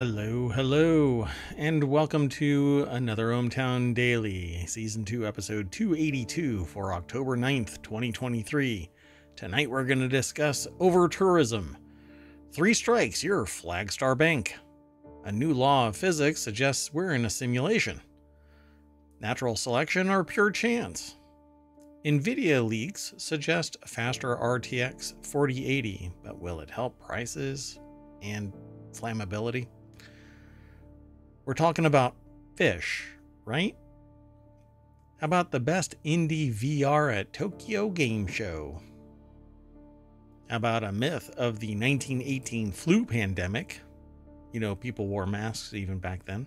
Hello, and welcome to another ohmTown Daily, Season 2, Episode 282 for October 9th, 2023. Tonight we're going to discuss Overtourism. 3 strikes, you're Flagstar Bank. A new law of physics suggests we're in a simulation. Natural selection or pure chance? NVidia Leaks suggest faster RTX 4080, but will it help prices and flammability? We're talking about fish, right? How about the best indie VR at Tokyo Game Show? How about a myth of the 1918 flu pandemic? You know, people wore masks even back then.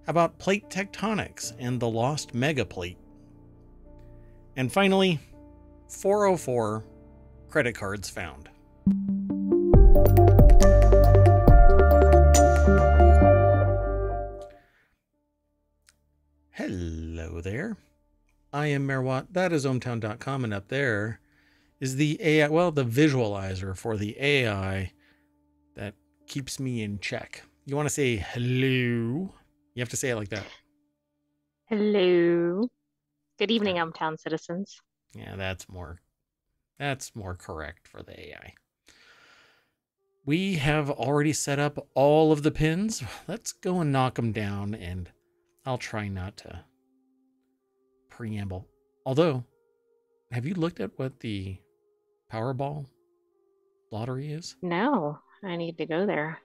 How about plate tectonics and the lost megaplate? And finally, 404 credit cards found. Hello there. I am Merwat. That is ohmTown.com, and up there is the AI, well, the visualizer for the AI that keeps me in check. You want to say hello? You have to say it like that. Hello. Good evening, ohmTown citizens. Yeah, that's more correct for the AI. We have already set up all of the pins. Let's go and knock them down, and I'll try not to preamble. Although, have you looked at what the Powerball lottery is? No, I need to go there.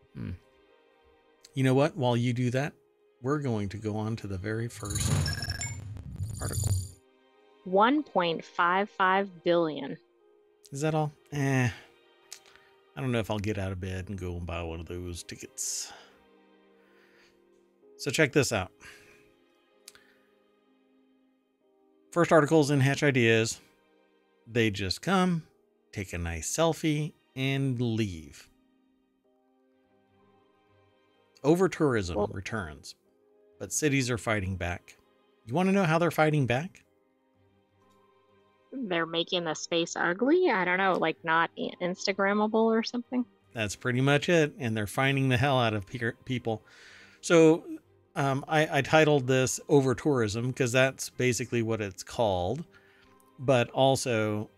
You know what? While you do that, we're going to go on to the very first article. 1.55 billion. Is that all? I don't know if I'll get out of bed and go and buy one of those tickets. So check this out. First article's in Hatch Ideas. They just come, take a nice selfie, and leave. Overtourism returns, but cities are fighting back. You want to know how they're fighting back? They're making the space ugly? I don't know, like not Instagrammable or something? That's pretty much it, and they're finding the hell out of people. So I titled this Overtourism because that's basically what it's called. But also,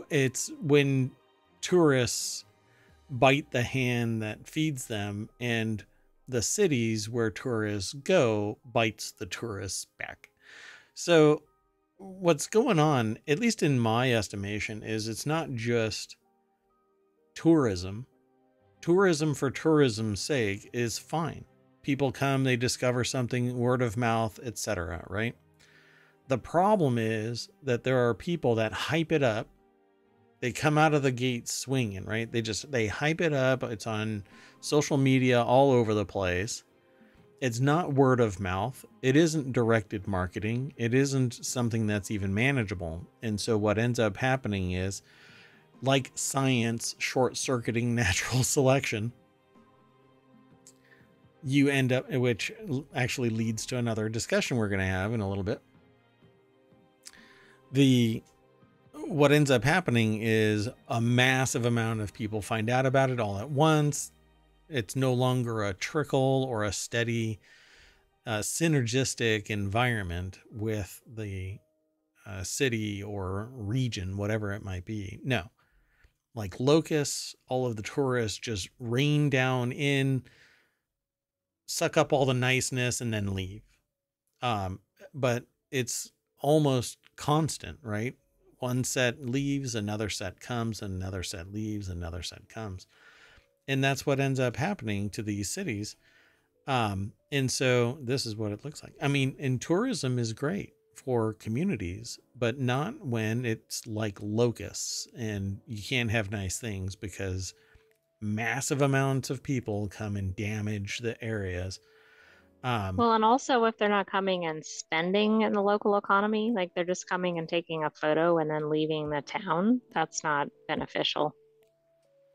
it's when tourists bite the hand that feeds them, and the cities where tourists go bites the tourists back. So what's going on, at least in my estimation, is it's not just tourism. Tourism for tourism's sake is fine. People come, they discover something, word of mouth, etc., right? The problem is that there are people that hype it up. They come out of the gate swinging, right? They hype it up. It's on social media all over the place. It's not word of mouth. It isn't directed marketing. It isn't something that's even manageable. And so what ends up happening is, like science short-circuiting natural selection, you end up, which actually leads to another discussion we're going to have in a little bit. What ends up happening is a massive amount of people find out about it all at once. It's no longer a trickle or a steady, synergistic environment with the city or region, whatever it might be. No, like locusts, all of the tourists just rain down in, suck up all the niceness, and then leave. But it's almost constant, right? One set leaves, another set comes, another set leaves, another set comes. And that's what ends up happening to these cities. And so this is what it looks like. I mean, and tourism is great for communities, but not when it's like locusts and you can't have nice things because massive amounts of people come and damage the areas. Well, and also if they're not coming and spending in the local economy, like they're just coming and taking a photo and then leaving the town, that's not beneficial.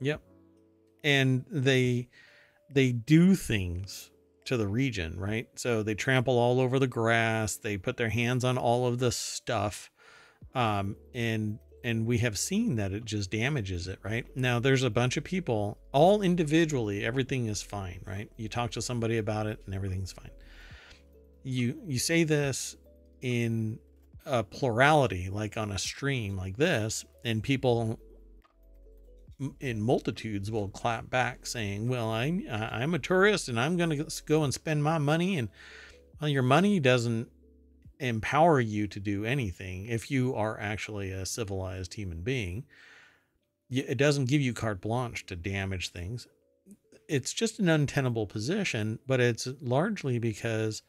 Yep. And they do things to the region, right? So they trample all over the grass. They put their hands on all of the stuff. And and we have seen that it just damages it, right? Now there's a bunch of people, all individually, everything is fine, right? You talk to somebody about it and everything's fine. You say this in a plurality, like on a stream like this, and people in multitudes will clap back saying, well, I'm a tourist and I'm going to go and spend my money. And well, your money doesn't empower you to do anything. If you are actually a civilized human being, it doesn't give you carte blanche to damage things. It's just an untenable position, but it's largely because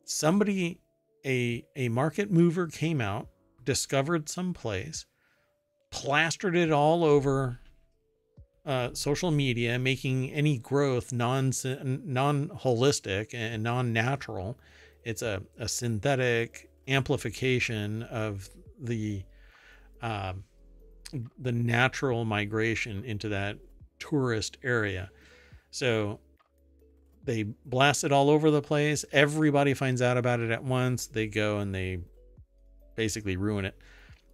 somebody, a market mover came out, discovered some place, plastered it all over social media, making any growth non-holistic and non-natural. It's a synthetic amplification of the natural migration into that tourist area. So they blast it all over the place. Everybody finds out about it at once. They go and they basically ruin it.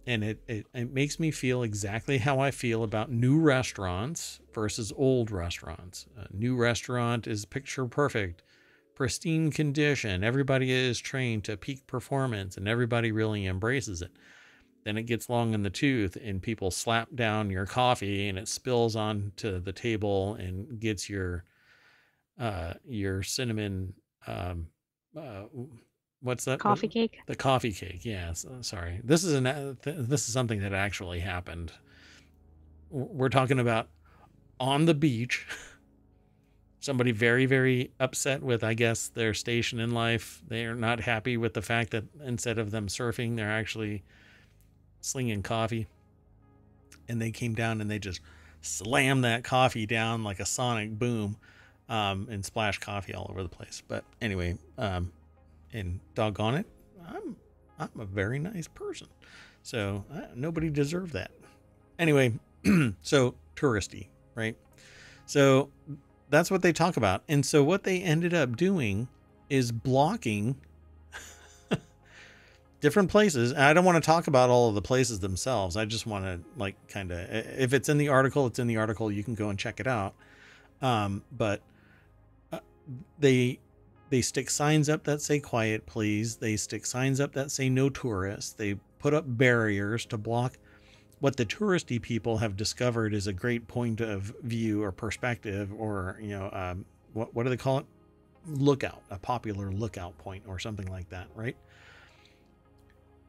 And it makes me feel exactly how I feel about new restaurants versus old restaurants. A new restaurant is picture perfect, pristine condition. Everybody is trained to peak performance and everybody really embraces it. Then it gets long in the tooth and people slap down your coffee and it spills onto the table and gets your cinnamon, what's that? Coffee cake? The coffee cake. Yeah. Sorry. This is something that actually happened. We're talking about on the beach, somebody very, very upset with, I guess, their station in life. They are not happy with the fact that instead of them surfing, they're actually slinging coffee. And they came down and they just slammed that coffee down like a sonic boom, and splashed coffee all over the place. But anyway, and doggone it, I'm a very nice person. So nobody deserved that. Anyway, so touristy, right? So that's what they talk about. And so what they ended up doing is blocking different places. And I don't want to talk about all of the places themselves. I just want to if it's in the article, it's in the article. You can go and check it out. But they stick signs up that say quiet, please. They stick signs up that say no tourists. They put up barriers to block what the touristy people have discovered is a great point of view or perspective, or, what do they call it? Lookout, a popular lookout point or something like that, right?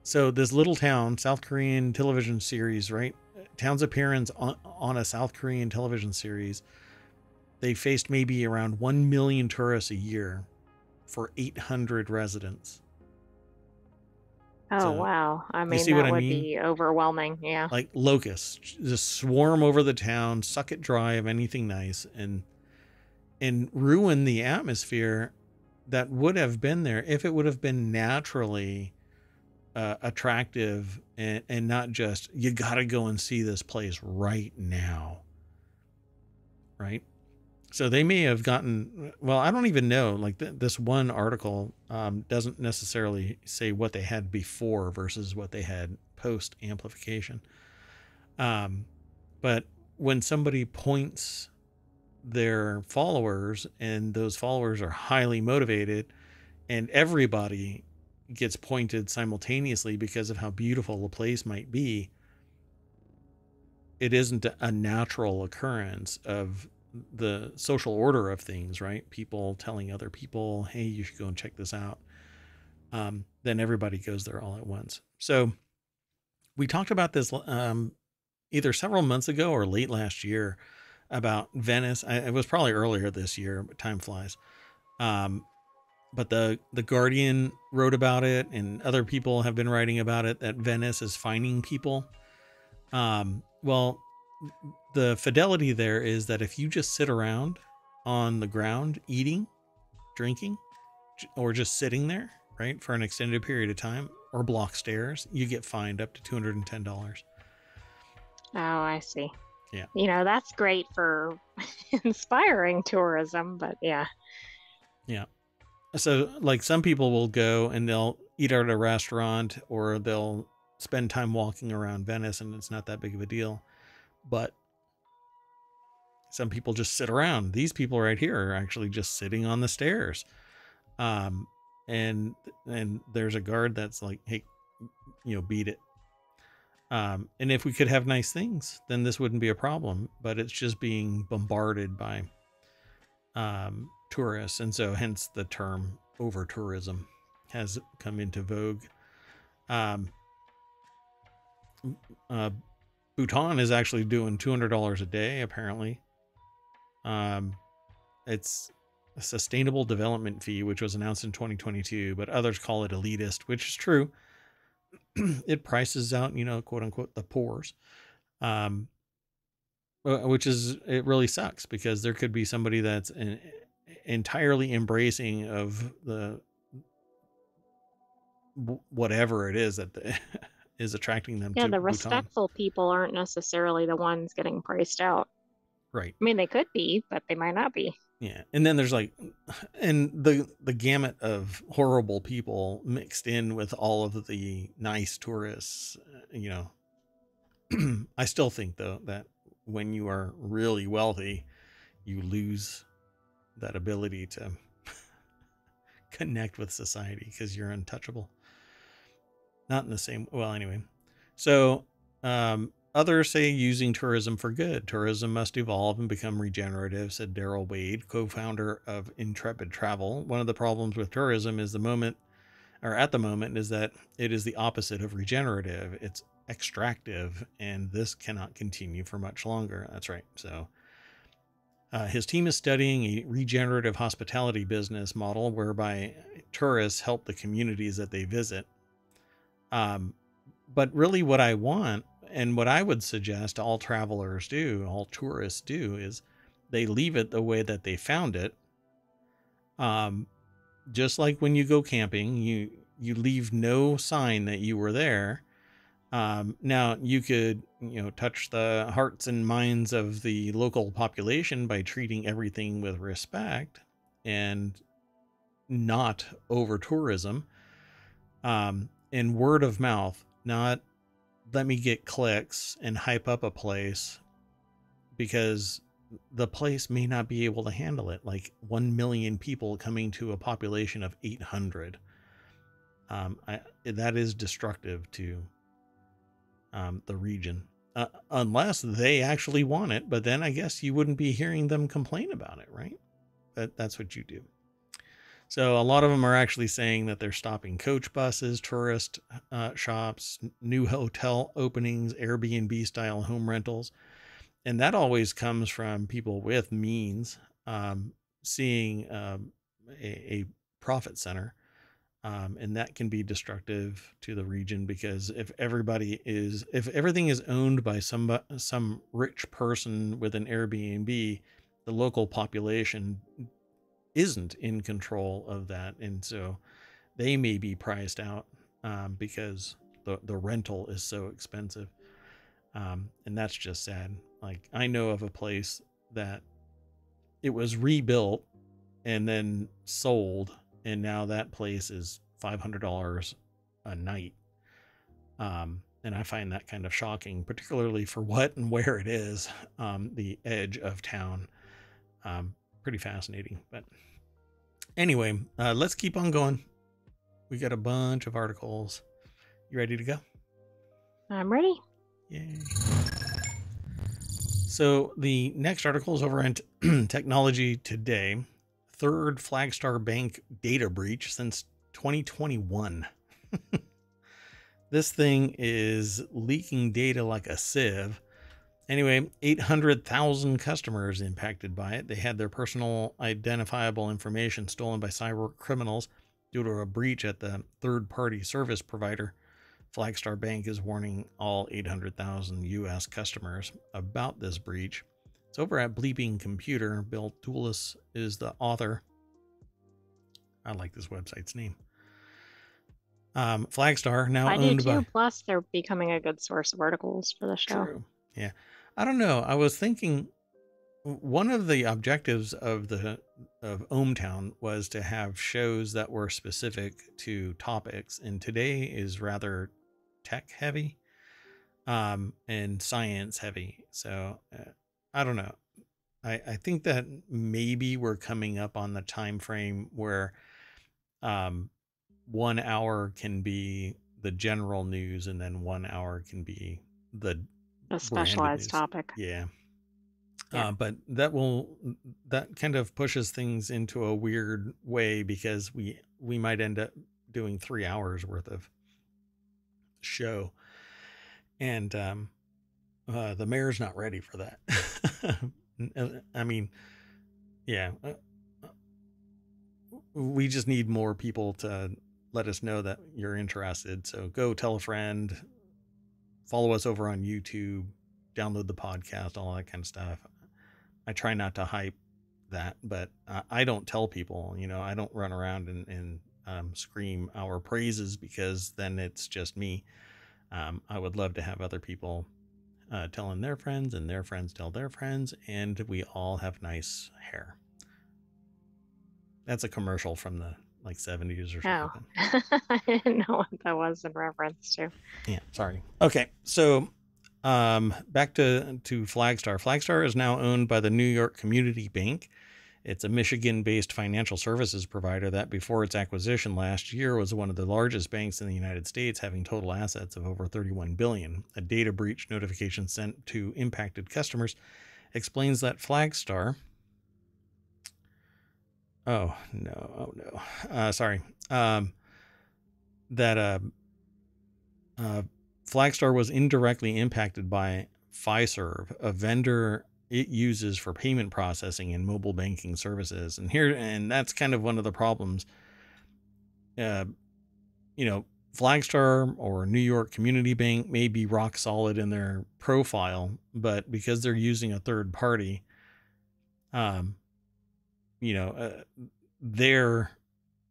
So this little town, South Korean television series, right? Town's appearance on a South Korean television series, they faced maybe around 1 million tourists a year for 800 residents. Oh, So, wow. I you mean, see that what I would mean? be overwhelming. Yeah. Like locusts just swarm over the town, suck it dry of anything nice, and ruin the atmosphere that would have been there if it would have been naturally attractive, and not just, you got to go and see this place right now. Right. So they may have gotten, well, I don't even know, like this one article doesn't necessarily say what they had before versus what they had post amplification. But when somebody points their followers and those followers are highly motivated and everybody gets pointed simultaneously because of how beautiful a place might be, it isn't a natural occurrence of the social order of things, right? People telling other people, hey, you should go and check this out. Then everybody goes there all at once. So we talked about this either several months ago or late last year about Venice. It was probably earlier this year, but time flies. But the Guardian wrote about it, and other people have been writing about it, that Venice is fining people. Well, the fidelity there is that if you just sit around on the ground eating, drinking, or just sitting there, right, for an extended period of time, or block stairs, you get fined up to $210. Oh, I see. Yeah. That's great for inspiring tourism, but yeah. Yeah. So like some people will go and they'll eat at a restaurant, or they'll spend time walking around Venice and it's not that big of a deal. But some people just sit around. These people right here are actually just sitting on the stairs. And there's a guard that's like, hey, beat it. And if we could have nice things, then this wouldn't be a problem, but it's just being bombarded by tourists. And so hence the term overtourism has come into vogue. Bhutan is actually doing $200 a day, apparently. It's a sustainable development fee, which was announced in 2022, but others call it elitist, which is true. It prices out, quote unquote, the poors. It really sucks because there could be somebody that's entirely embracing of the whatever it is that is attracting them to the Bhutan. respectful people aren't necessarily the ones getting priced out. Right. I mean, they could be, but they might not be. Yeah. And then there's the gamut of horrible people mixed in with all of the nice tourists, I still think though that when you are really wealthy, you lose that ability to connect with society because you're untouchable. Not in the same. Well, anyway. So, others say using tourism for good. Tourism must evolve and become regenerative, said Daryl Wade, co-founder of Intrepid Travel. One of the problems with tourism is at the moment, is that it is the opposite of regenerative. It's extractive, and this cannot continue for much longer. That's right. So, his team is studying a regenerative hospitality business model whereby tourists help the communities that they visit. But really what I want and what I would suggest all travelers do, all tourists do, is they leave it the way that they found it. Just like when you go camping, you leave no sign that you were there. Now you could, touch the hearts and minds of the local population by treating everything with respect and not over tourism. And word of mouth, not let me get clicks and hype up a place because the place may not be able to handle it. Like 1 million people coming to a population of 800. That is destructive to the region, unless they actually want it. But then I guess you wouldn't be hearing them complain about it, right? That's what you do. So a lot of them are actually saying that they're stopping coach buses, tourist shops, new hotel openings, Airbnb style home rentals. And that always comes from people with means seeing a profit center. And that can be destructive to the region because if everything is owned by some rich person with an Airbnb, the local population isn't in control of that. And so they may be priced out because the rental is so expensive. And that's just sad. Like I know of a place that it was rebuilt and then sold. And now that place is $500 a night. And I find that kind of shocking, particularly for what and where it is, the edge of town. Pretty fascinating. But anyway, let's keep on going. We got a bunch of articles. You ready to go? I'm ready. Yay. So the next article is over on Technology Today. Third Flagstar Bank data breach since 2021. This thing is leaking data like a sieve. Anyway, 800,000 customers impacted by it. They had their personal identifiable information stolen by cyber criminals due to a breach at the third-party service provider. Flagstar Bank is warning all 800,000 U.S. customers about this breach. It's over at Bleeping Computer. Bill Toulis is the author. I like this website's name. Flagstar, now owned by... Plus, they're becoming a good source of articles for the show. True. Yeah. I don't know. I was thinking one of the objectives of ohmTown was to have shows that were specific to topics, and today is rather tech heavy, and science heavy. So I don't know. I think that maybe we're coming up on the time frame where 1 hour can be the general news, and then 1 hour can be the A branded specialized news. topic. Yeah. Yeah. But that kind of pushes things into a weird way, because we might end up doing 3 hours worth of show, and the mayor's not ready for that. I mean, yeah, we just need more people to let us know that you're interested. So go tell a friend, follow us over on YouTube, download the podcast, all that kind of stuff. I try not to hype that, but I don't tell people, I don't run around and scream our praises, because then it's just me. I would love to have other people telling their friends, and their friends tell their friends, and we all have nice hair. That's a commercial from the 70s or something. Oh, I didn't know what that was in reference to. Yeah, sorry. Okay, so back to Flagstar. Flagstar is now owned by the New York Community Bank. It's a Michigan-based financial services provider that, before its acquisition last year, was one of the largest banks in the United States, having total assets of over $31 billion. A data breach notification sent to impacted customers explains that Flagstar... Oh, no. Sorry. That Flagstar was indirectly impacted by Fiserv, a vendor it uses for payment processing and mobile banking services. And that's kind of one of the problems. Flagstar or New York Community Bank may be rock solid in their profile, but because they're using a third party, they're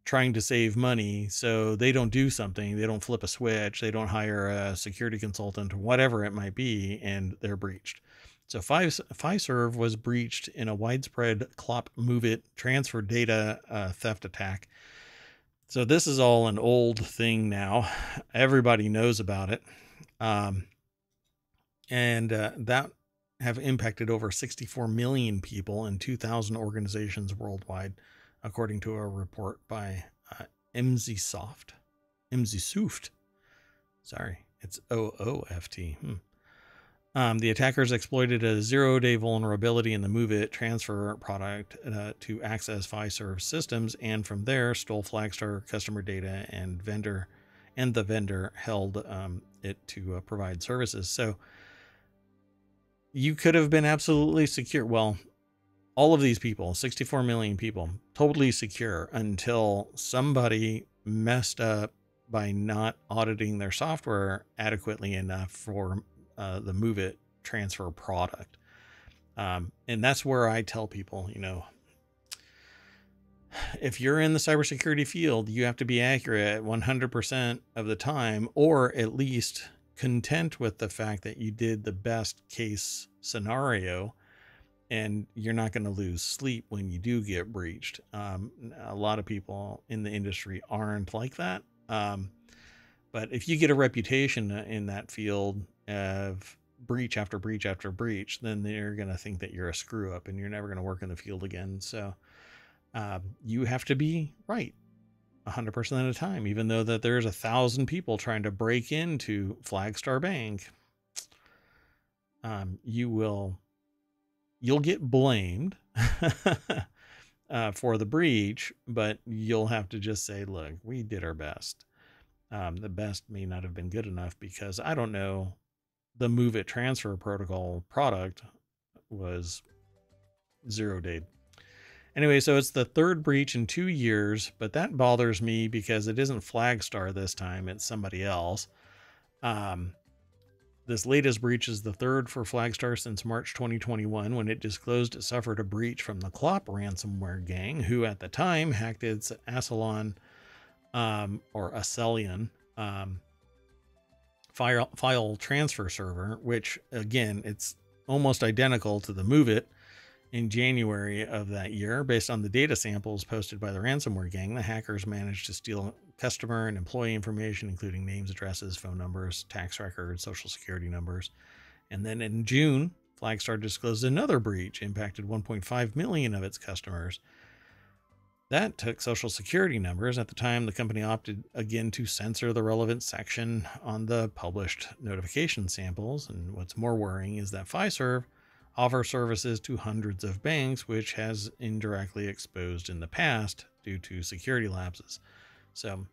trying to save money, so they don't do something. They don't flip a switch. They don't hire a security consultant or whatever it might be, and they're breached. So Fiserv was breached in a widespread clop move it transfer data theft attack. So this is all an old thing now. Everybody knows about it. And that have impacted over 64 million people and 2,000 organizations worldwide, according to a report by MZSoft. Sorry, it's OOFT. The attackers exploited a 0-day vulnerability in the Move It transfer product to access Fiserv systems, and from there stole Flagstar customer data, and the vendor held it to provide services. So you could have been absolutely secure. Well, all of these people, 64 million people, totally secure until somebody messed up by not auditing their software adequately enough for the Move It transfer product. And that's where I tell people, if you're in the cybersecurity field, you have to be accurate 100% of the time, or at least content with the fact that you did the best case scenario, and you're not going to lose sleep when you do get breached. A lot of people in the industry aren't like that. But if you get a reputation in that field of breach after breach after breach, then they're going to think that you're a screw up and you're never going to work in the field again. So you have to be right 100% of the time, even though that there's 1,000 people trying to break into Flagstar Bank. You'll get blamed for the breach, but you'll have to just say, look, we did our best. The best may not have been good enough, because I don't know, the Move It transfer protocol product was 0-day. Anyway, so it's the third breach in 2 years, but that bothers me because it isn't Flagstar this time, it's somebody else. This latest breach is the third for Flagstar since March 2021, when it disclosed it suffered a breach from the Clop ransomware gang, who at the time hacked its Acelion file transfer server, which again, it's almost identical to the Move It In January of that year, based on the data samples posted by the ransomware gang, the hackers managed to steal customer and employee information, including names, addresses, phone numbers, tax records, social security numbers. And then in June, Flagstar disclosed another breach impacted 1.5 million of its customers. That took social security numbers. At the time, the company opted again to censor the relevant section on the published notification samples. And what's more worrying is that Fiserv offers services to hundreds of banks, which has indirectly exposed in the past due to security lapses. So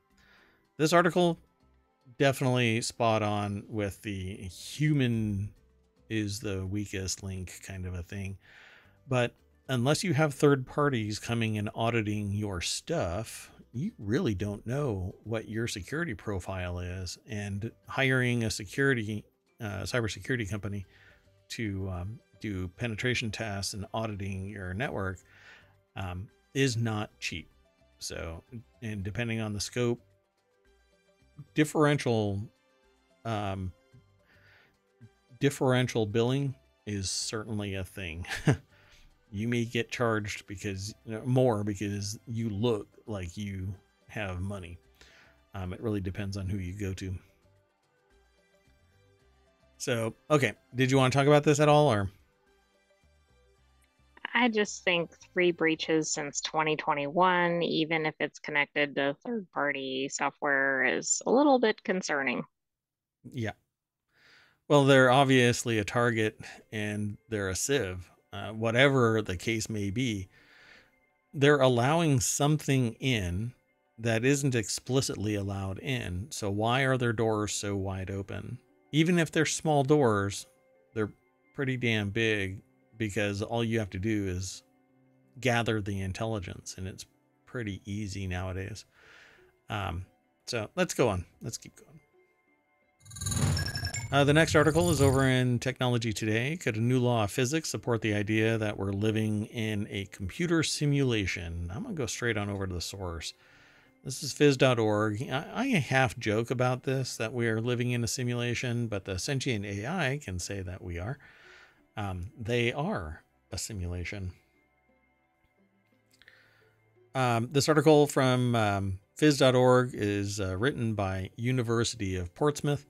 this article definitely spot on with the human is the weakest link kind of a thing. But unless you have third parties coming and auditing your stuff, you really don't know what your security profile is. And hiring a cybersecurity company to do penetration tests and auditing your network is not cheap. So, and depending on the scope, differential billing is certainly a thing. You may get charged more because you look like you have money. It really depends on who you go to. So, okay. Did you want to talk about this at all, or? I just think 3 breaches since 2021, even if it's connected to third-party software, is a little bit concerning. Yeah. Well, they're obviously a target and they're a sieve. Whatever the case may be, they're allowing something in that isn't explicitly allowed in. So why are their doors so wide open? Even if they're small doors, they're pretty damn big, because all you have to do is gather the intelligence, and it's pretty easy nowadays. So let's go on. Let's keep going. The next article is over in Technology Today. Could a new law of physics support the idea that we're living in a computer simulation? I'm going to go straight on over to the source. This is phys.org. I half joke about this, that we are living in a simulation, but the sentient AI can say that we are. They are a simulation. This article from phys.org is written by University of Portsmouth.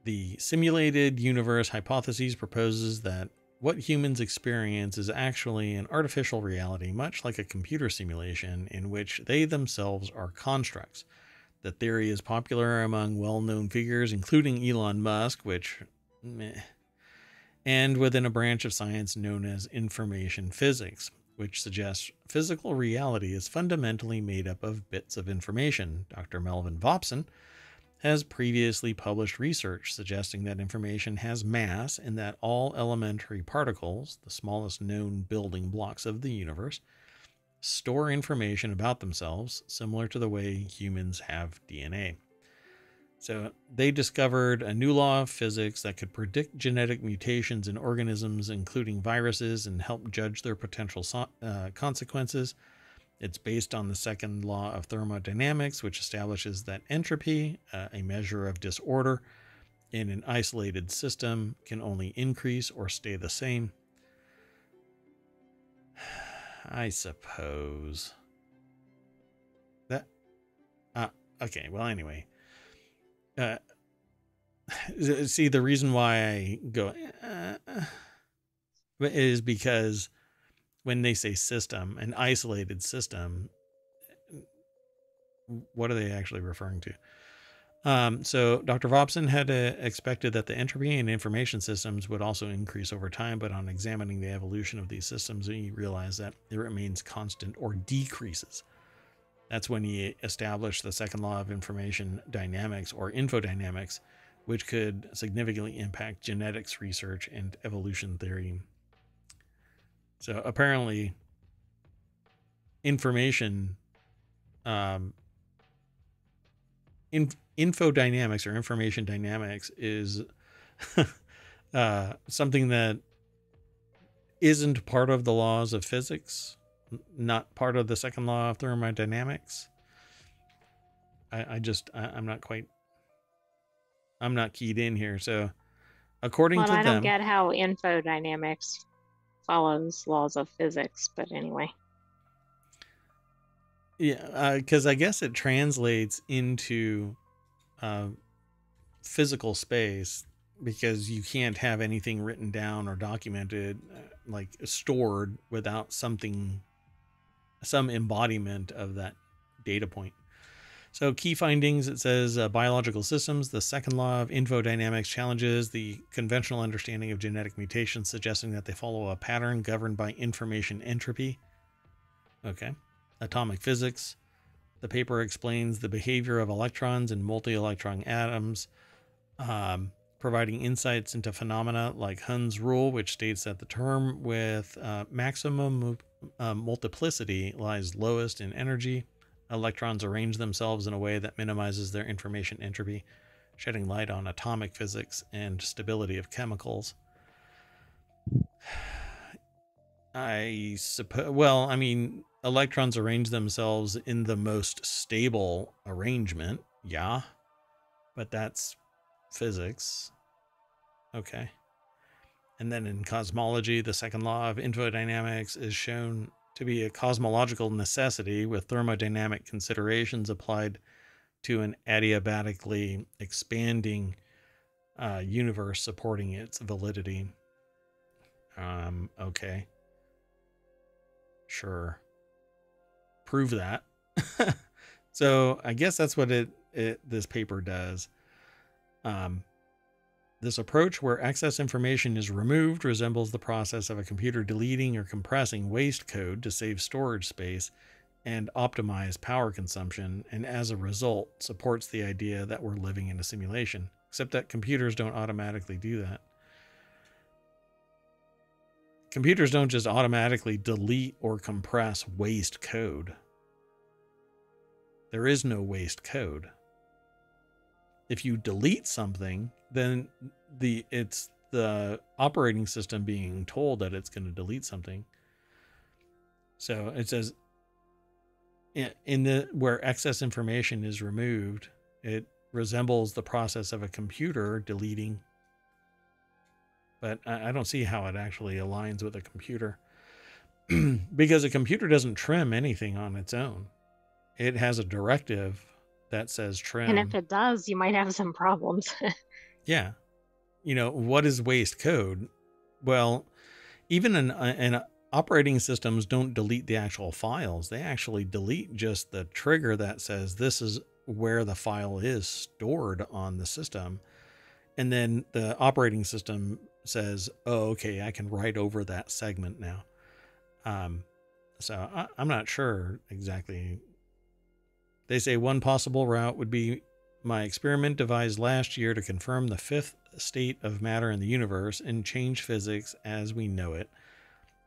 The simulated universe hypothesis proposes that what humans experience is actually an artificial reality, much like a computer simulation in which they themselves are constructs. The theory is popular among well-known figures, including Elon Musk, and within a branch of science known as information physics, which suggests physical reality is fundamentally made up of bits of information. Dr. Melvin Vopson has previously published research suggesting that information has mass and that all elementary particles, the smallest known building blocks of the universe, store information about themselves, similar to the way humans have DNA. So they discovered a new law of physics that could predict genetic mutations in organisms, including viruses, and help judge their potential consequences. It's based on the second law of thermodynamics, which establishes that entropy, a measure of disorder in an isolated system, can only increase or stay the same. I suppose. Okay, well, anyway. See, the reason why I go is because when they say system, an isolated system, what are they actually referring to? So Dr. Vopson had expected that the entropy in information systems would also increase over time, but on examining the evolution of these systems, he realized that it remains constant or decreases. That's when he established the second law of information dynamics, or infodynamics, which could significantly impact genetics research and evolution theory. So apparently, infodynamics or information dynamics is something that isn't part of the laws of physics, not part of the second law of thermodynamics. I'm not keyed in here. So according to them, I don't get how infodynamics follows laws of physics, but anyway. Yeah, because I guess it translates into physical space, because you can't have anything written down or documented, like stored, without some embodiment of that data point. So key findings, it says biological systems, the second law of infodynamics challenges the conventional understanding of genetic mutations, suggesting that they follow a pattern governed by information entropy. Okay. Atomic physics. The paper explains the behavior of electrons in multi-electron atoms, providing insights into phenomena like Hund's rule, which states that the term with maximum multiplicity lies lowest in energy. Electrons arrange themselves in a way that minimizes their information entropy, shedding light on atomic physics and stability of chemicals. I suppose, well, I mean, electrons arrange themselves in the most stable arrangement, yeah, but that's physics. Okay. And then in cosmology, the second law of infodynamics is shown to be a cosmological necessity, with thermodynamic considerations applied to an adiabatically expanding universe supporting its validity. Okay. Sure. Prove that. So I guess that's what this paper does. This approach, where excess information is removed, resembles the process of a computer deleting or compressing waste code to save storage space and optimize power consumption, and as a result supports the idea that we're living in a simulation, except that computers don't automatically do that. Computers don't just automatically delete or compress waste code. There is no waste code. If you delete something, then it's the operating system being told that it's going to delete something. So it says where excess information is removed, it resembles the process of a computer deleting. But I don't see how it actually aligns with a computer, because a computer doesn't trim anything on its own. It has a directive that says trim. And if it does, you might have some problems. Yeah. What is waste code? Well, even in operating systems don't delete the actual files. They actually delete just the trigger that says this is where the file is stored on the system. And then the operating system says, oh, okay, I can write over that segment now. So I'm not sure exactly. They say one possible route would be my experiment devised last year to confirm the fifth state of matter in the universe and change physics as we know it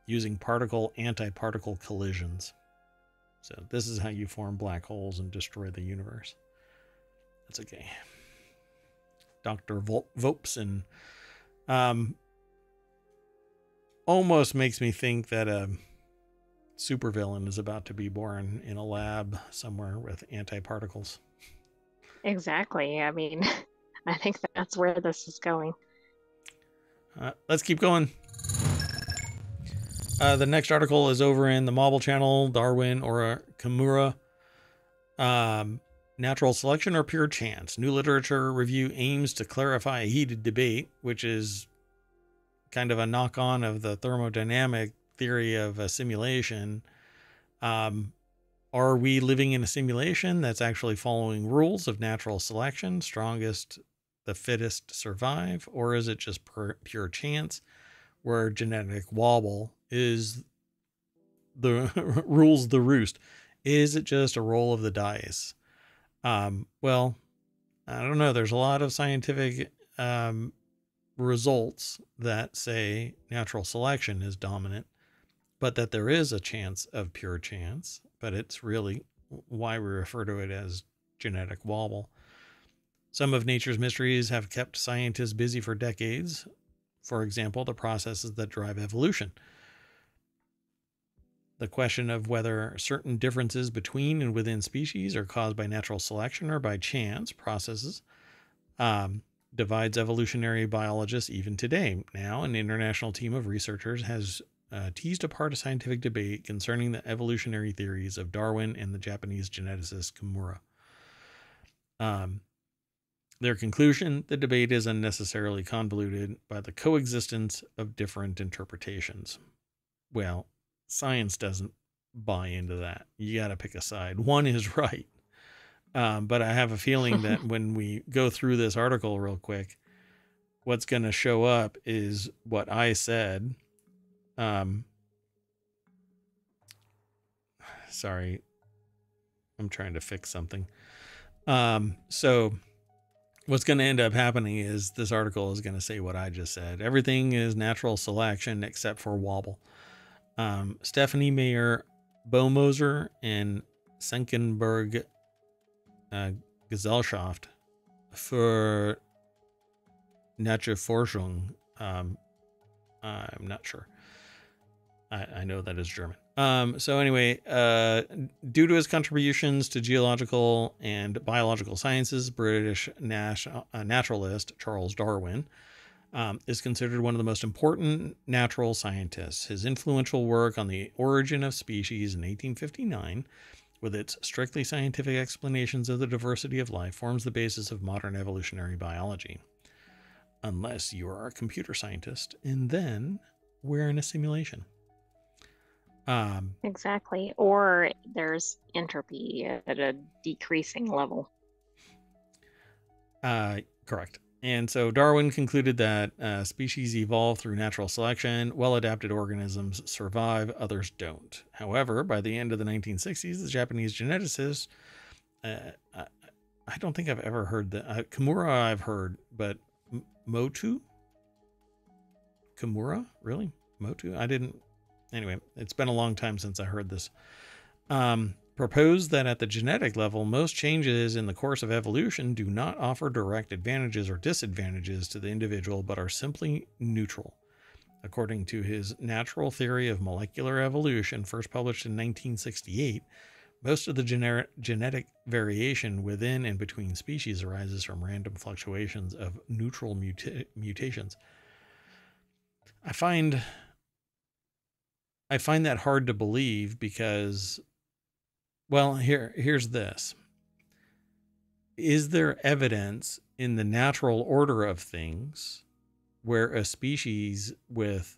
using particle-antiparticle collisions. So this is how you form black holes and destroy the universe. That's okay. Dr. Vopson almost makes me think that a supervillain is about to be born in a lab somewhere with antiparticles. Exactly. I mean, I think that's where this is going. Let's keep going. The next article is over in the Marble Channel, Darwin or Kimura. Natural selection or pure chance? New literature review aims to clarify a heated debate, which is kind of a knock-on of the thermodynamic theory of a simulation. Are we living in a simulation that's actually following rules of natural selection? Strongest, the fittest survive? Or is it just pure chance, where genetic wobble is the rules the roost? Is it just a roll of the dice? Well, I don't know. There's a lot of scientific results that say natural selection is dominant, but that there is a chance of pure chance, but it's really why we refer to it as genetic wobble. Some of nature's mysteries have kept scientists busy for decades. For example, the processes that drive evolution. The question of whether certain differences between and within species are caused by natural selection or by chance processes divides evolutionary biologists even today. Now, an international team of researchers has teased apart a scientific debate concerning the evolutionary theories of Darwin and the Japanese geneticist Kimura. Their conclusion: the debate is unnecessarily convoluted by the coexistence of different interpretations. Well, science doesn't buy into that. You got to pick a side. One is right. But I have a feeling that when we go through this article real quick, what's going to show up is what I said. Sorry, I'm trying to fix something. So what's going to end up happening is this article is going to say what I just said. Everything is natural selection except for wobble. Stephanie Mayer Bomoser and Senckenberg Gesellschaft für Naturforschung. I'm not sure. I know that is German. So anyway, due to his contributions to geological and biological sciences, British naturalist Charles Darwin is considered one of the most important natural scientists. His influential work on the origin of species in 1859, with its strictly scientific explanations of the diversity of life, forms the basis of modern evolutionary biology. Unless you are a computer scientist, and then we're in a simulation. Exactly. Or there's entropy at a decreasing level. Correct. And so Darwin concluded that species evolve through natural selection. Well-adapted organisms survive, others don't. However, by the end of the 1960s, the Japanese geneticist, I don't think I've ever heard that. Kimura I've heard, but Motu? Kimura? Really? Motu? I didn't. Anyway, it's been a long time since I heard this. Proposed that at the genetic level, most changes in the course of evolution do not offer direct advantages or disadvantages to the individual, but are simply neutral. According to his Natural Theory of Molecular Evolution, first published in 1968, most of the genetic variation within and between species arises from random fluctuations of neutral mutations. I find that hard to believe because, well, here's this. Is there evidence in the natural order of things where a species with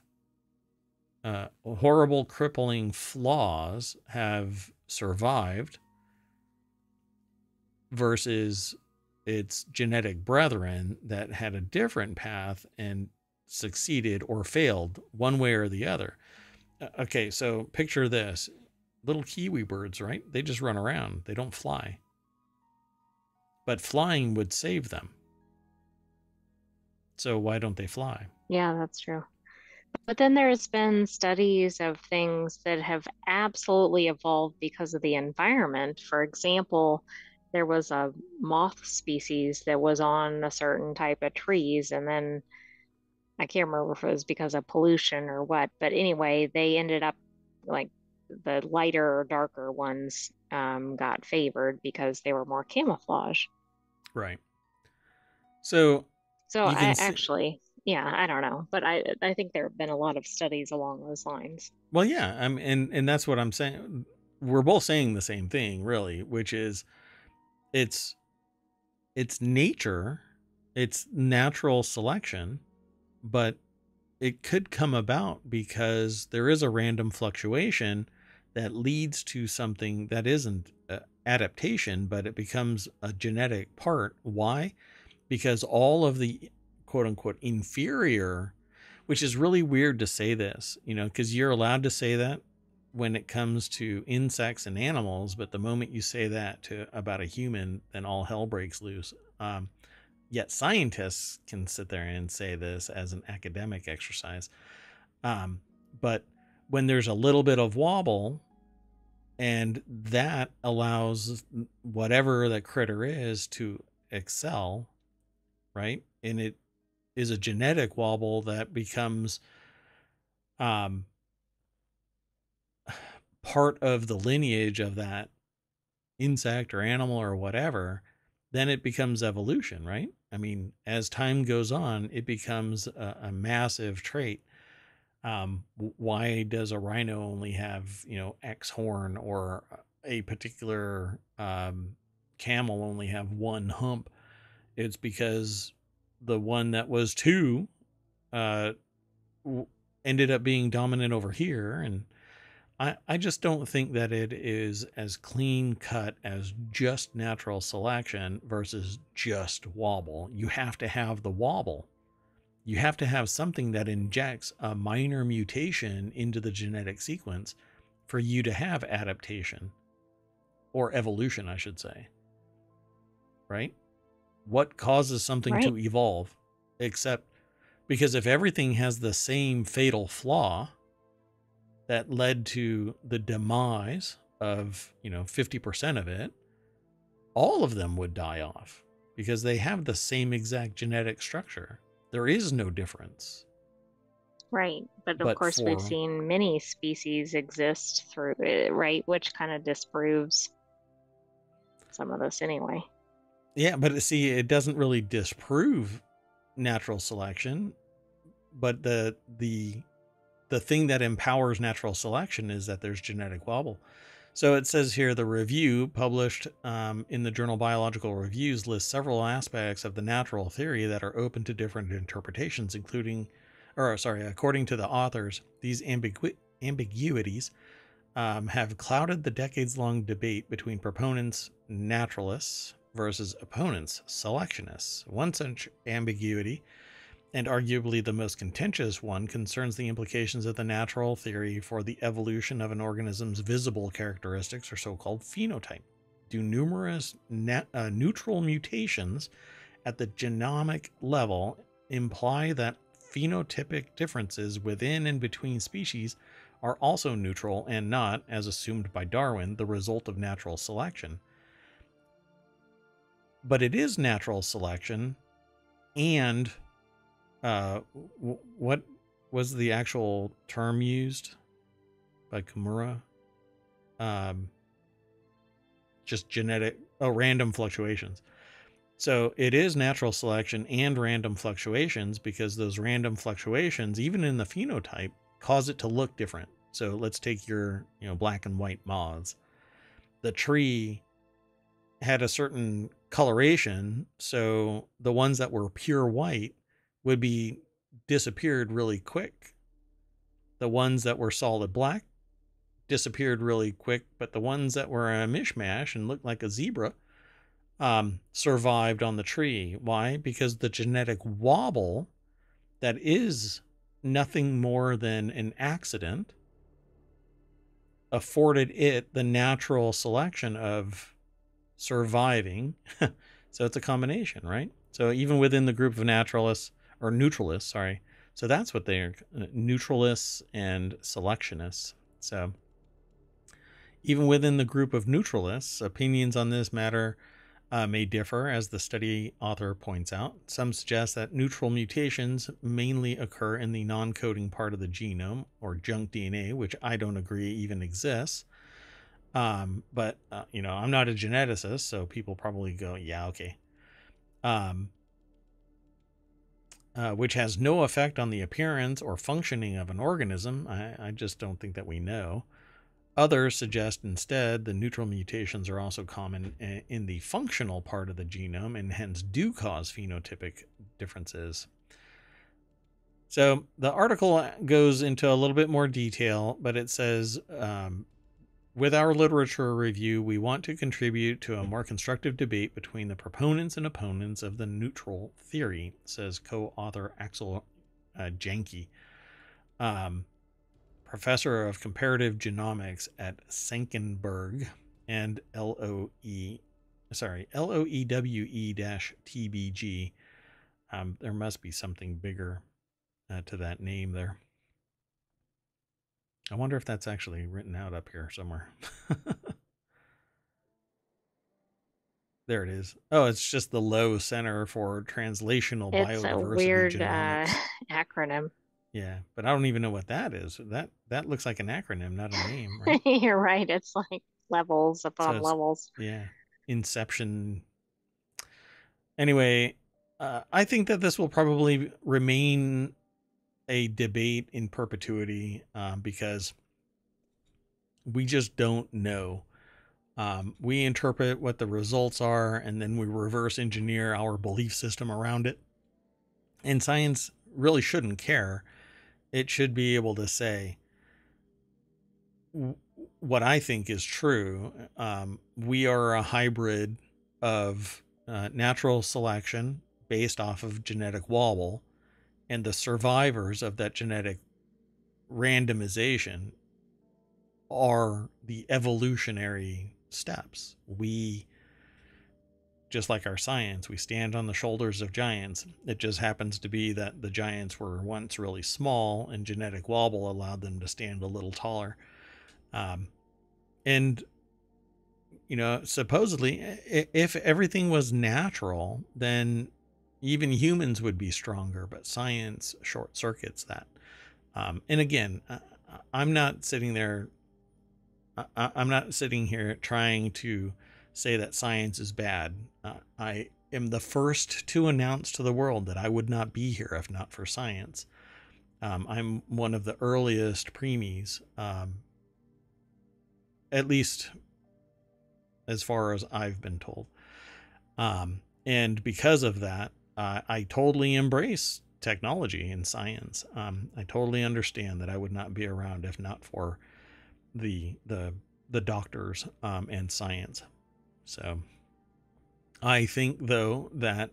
horrible, crippling flaws have survived versus its genetic brethren that had a different path and succeeded or failed one way or the other? Okay, so picture this. Little kiwi birds, right? They just run around. They don't fly. But flying would save them. So why don't they fly? Yeah, that's true. But then there's been studies of things that have absolutely evolved because of the environment. For example, there was a moth species that was on a certain type of trees, and then I can't remember if it was because of pollution or what, but anyway, they ended up like the lighter or darker ones got favored because they were more camouflage. Right. So you can actually, yeah, I don't know, but I think there have been a lot of studies along those lines. Well, yeah, and that's what I'm saying. We're both saying the same thing, really, which is it's nature, it's natural selection, but it could come about because there is a random fluctuation that leads to something that isn't adaptation, but it becomes a genetic part. Why? Because all of the quote unquote inferior, which is really weird to say this, because you're allowed to say that when it comes to insects and animals, but the moment you say that about a human, then all hell breaks loose. Yet scientists can sit there and say this as an academic exercise. But when there's a little bit of wobble, and that allows whatever that critter is to excel, right? And it is a genetic wobble that becomes part of the lineage of that insect or animal or whatever, then it becomes evolution, right? I mean, as time goes on, it becomes a massive trait. Why does a rhino only have, X horn, or a particular camel only have one hump? It's because the one that was two uh, ended up being dominant over here. And I just don't think that it is as clean cut as just natural selection versus just wobble. You have to have the wobble. You have to have something that injects a minor mutation into the genetic sequence for you to have adaptation, or evolution, I should say. Right? What causes something Right. to evolve? Except because if everything has the same fatal flaw that led to the demise of, 50% of it, all of them would die off because they have the same exact genetic structure. There is no difference. Right. But of But course, we've for, seen many species exist through it, right? Which kind of disproves some of this anyway. yeah, but see, it doesn't really disprove natural selection, but the thing that empowers natural selection is that there's genetic wobble. So it says here, the review published in the journal Biological Reviews lists several aspects of the natural theory that are open to different interpretations, according to the authors, these ambiguities have clouded the decades-long debate between proponents, naturalists, versus opponents, selectionists. One such ambiguity, and arguably the most contentious one, concerns the implications of the natural theory for the evolution of an organism's visible characteristics, or so-called phenotype. Do numerous neutral mutations at the genomic level imply that phenotypic differences within and between species are also neutral and not, as assumed by Darwin, the result of natural selection? But it is natural selection, and what was the actual term used by Kimura? Just random fluctuations. So it is natural selection and random fluctuations, because those random fluctuations, even in the phenotype, cause it to look different. So let's take your, black and white moths. The tree had a certain coloration, so the ones that were pure white would be disappeared really quick. The ones that were solid black disappeared really quick, but the ones that were a mishmash and looked like a zebra survived on the tree. Why? Because the genetic wobble, that is nothing more than an accident, afforded it the natural selection of surviving. So it's a combination, right? So even within the group of naturalists, or neutralists, sorry. So that's what they're, neutralists and selectionists. So even within the group of neutralists, opinions on this matter may differ, as the study author points out. Some suggest that neutral mutations mainly occur in the non-coding part of the genome, or junk DNA, which I don't agree even exists. But I'm not a geneticist, so people probably go, yeah, okay. Which has no effect on the appearance or functioning of an organism. I just don't think that we know. Others suggest instead the neutral mutations are also common in the functional part of the genome, and hence do cause phenotypic differences. So the article goes into a little bit more detail, but it says, with our literature review, we want to contribute to a more constructive debate between the proponents and opponents of the neutral theory, says co-author Axel Janke, professor of comparative genomics at Senckenberg and LOEWE-TBG. There must be something bigger to that name there. I wonder if that's actually written out up here somewhere. There it is. Oh, it's just the low Center for Translational It's a Biodiversity weird Genomics. acronym. Yeah, but I don't even know what that is. That looks like an acronym, not a name, right? You're right. It's like levels So upon it's, levels. yeah, Inception. Anyway, I think that this will probably remain a debate in perpetuity, because we just don't know. We interpret what the results are, and then we reverse engineer our belief system around it. And science really shouldn't care. It should be able to say what I think is true. We are a hybrid of natural selection based off of genetic wobble, and the survivors of that genetic randomization are the evolutionary steps. We, just like our science, we stand on the shoulders of giants. It just happens to be that the giants were once really small, and genetic wobble allowed them to stand a little taller. And, you know, supposedly, if everything was natural, then even humans would be stronger, but science short circuits that. And again, I'm not sitting there. I'm not sitting here trying to say that science is bad. I am the first to announce to the world that I would not be here if not for science. I'm one of the earliest preemies, at least as far as I've been told. And because of that, I totally embrace technology and science. I totally understand that I would not be around if not for the doctors and science. So I think, though, that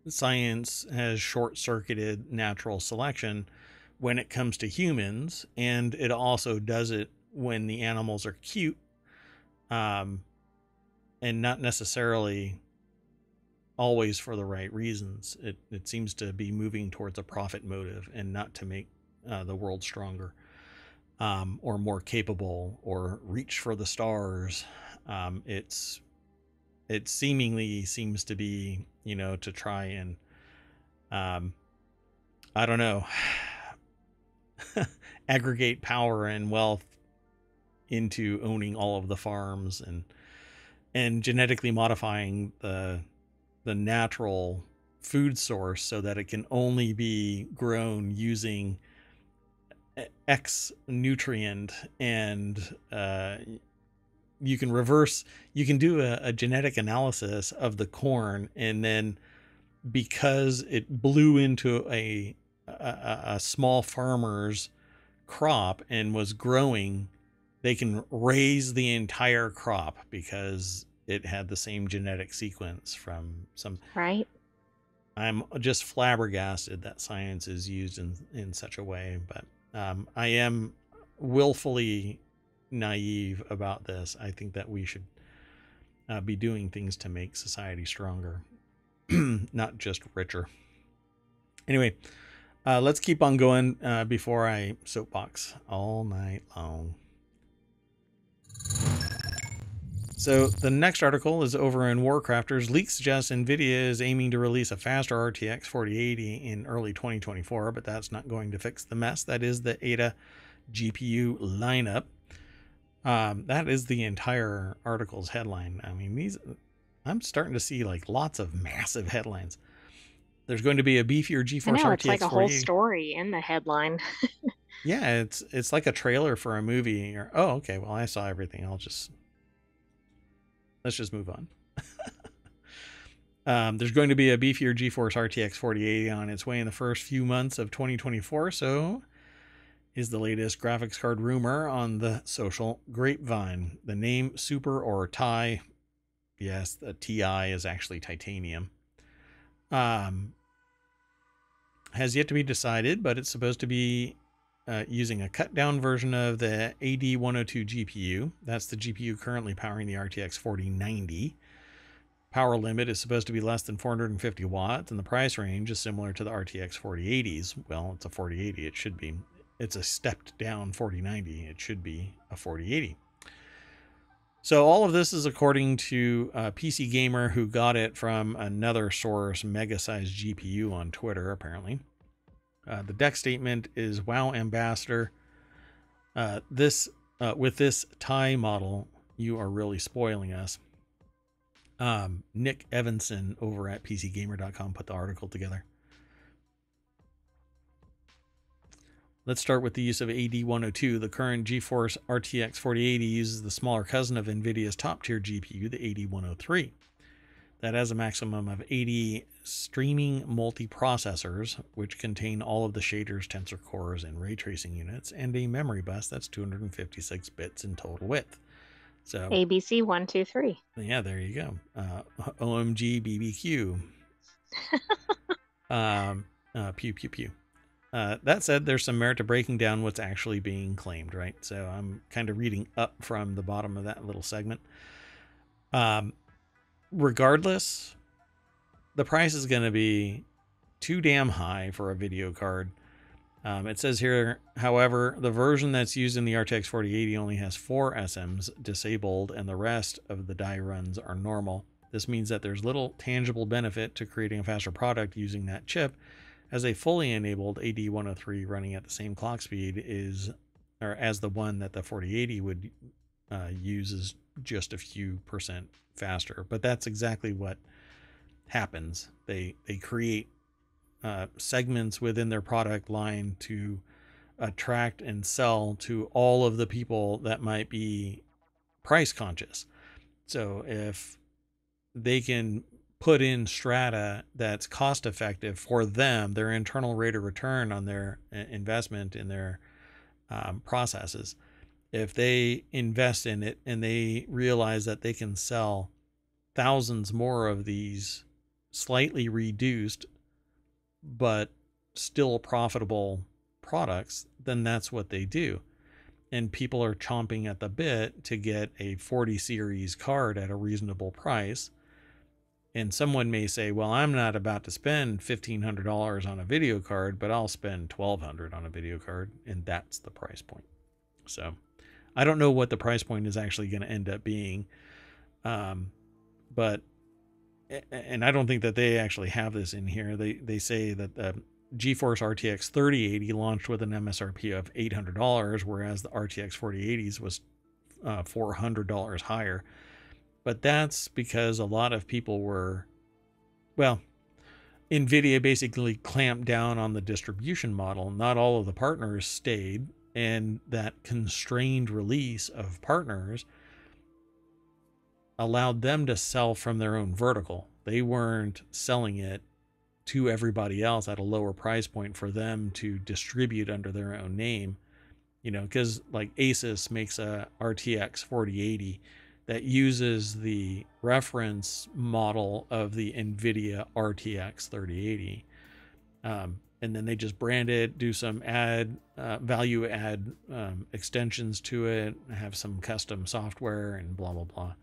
science has short-circuited natural selection when it comes to humans, and it also does it when the animals are cute, and not necessarily always for the right reasons. It seems to be moving towards a profit motive and not to make the world stronger, or more capable, or reach for the stars. It seemingly seems to be, you know, to try and, I don't know, aggregate power and wealth into owning all of the farms, and genetically modifying the natural food source so that it can only be grown using X nutrient. And you can do a genetic analysis of the corn, and then because it blew into a small farmer's crop and was growing, they can raise the entire crop because it had the same genetic sequence from some. Right. I'm just flabbergasted that science is used in such a way, but I am willfully naive about this. I think that we should be doing things to make society stronger, not just richer. Anyway, let's keep on going before I soapbox all night long. So the next article is over in Warcrafters. Leaks suggests NVIDIA is aiming to release a faster RTX 4080 in early 2024, but that's not going to fix the mess that is the Ada GPU lineup. That is the entire article's headline. I mean, I'm starting to see like lots of massive headlines. There's going to be a beefier GeForce I know, RTX it's like a 4080. whole story in the headline. Yeah, it's like a trailer for a movie. Or, oh, okay, well, I saw everything. Let's just move on. There's going to be a beefier GeForce RTX 4080 on its way in the first few months of 2024. So is the latest graphics card rumor on the social grapevine. The name Super or Ti, yes, the Ti is actually titanium, has yet to be decided, but it's supposed to be using a cut down version of the AD102 GPU. That's the GPU currently powering the RTX 4090. Power limit is supposed to be less than 450 watts, and the price range is similar to the RTX 4080s. Well, it's a 4080. It should be. It's a stepped down 4090. It should be a 4080. So all of this is according to PC Gamer, who got it from another source, Mega Size GPU on Twitter, apparently. The deck statement is, "Wow, Ambassador. With this Ti model, you are really spoiling us." Nick Evanson over at PCGamer.com put the article together. Let's start with the use of AD102. The current GeForce RTX 4080 uses the smaller cousin of NVIDIA's top-tier GPU, the AD103. That has a maximum of 80 streaming multiprocessors, which contain all of the shaders, tensor cores, and ray tracing units, and a memory bus that's 256 bits in total width. So ABC 123. yeah, there you go. OMG BBQ. Pew pew pew. That said, there's some merit to breaking down what's actually being claimed, right? So I'm kind of reading up from the bottom of that little segment. Regardless, the price is going to be too damn high for a video card. It says here, however, the version that's used in the RTX 4080 only has 4 SMs disabled and the rest of the die runs are normal. This means that there's little tangible benefit to creating a faster product using that chip, as a fully enabled AD103 running at the same clock speed as the one that the 4080 would use is just a few percent faster. But that's exactly what happens. They create segments within their product line to attract and sell to all of the people that might be price conscious. So if they can put in strata that's cost effective for them, their internal rate of return on their investment in their processes, if they invest in it and they realize that they can sell thousands more of these slightly reduced but still profitable products, then that's what they do. And people are chomping at the bit to get a 40 series card at a reasonable price. And someone may say, well, I'm not about to spend $1,500 on a video card, but I'll spend $1,200 on a video card. And that's the price point. So I don't know what the price point is actually going to end up being. But I don't think that they actually have this in here. They say that the GeForce RTX 3080 launched with an MSRP of $800, whereas the RTX 4080s was $400 higher. But that's because a lot of people were, well, NVIDIA basically clamped down on the distribution model. Not all of the partners stayed, and that constrained release of partners allowed them to sell from their own vertical. They weren't selling it to everybody else at a lower price point for them to distribute under their own name, because like Asus makes a RTX 4080 that uses the reference model of the NVIDIA RTX 3080. And then they just brand it, do some value add extensions to it, have some custom software and blah, blah, blah.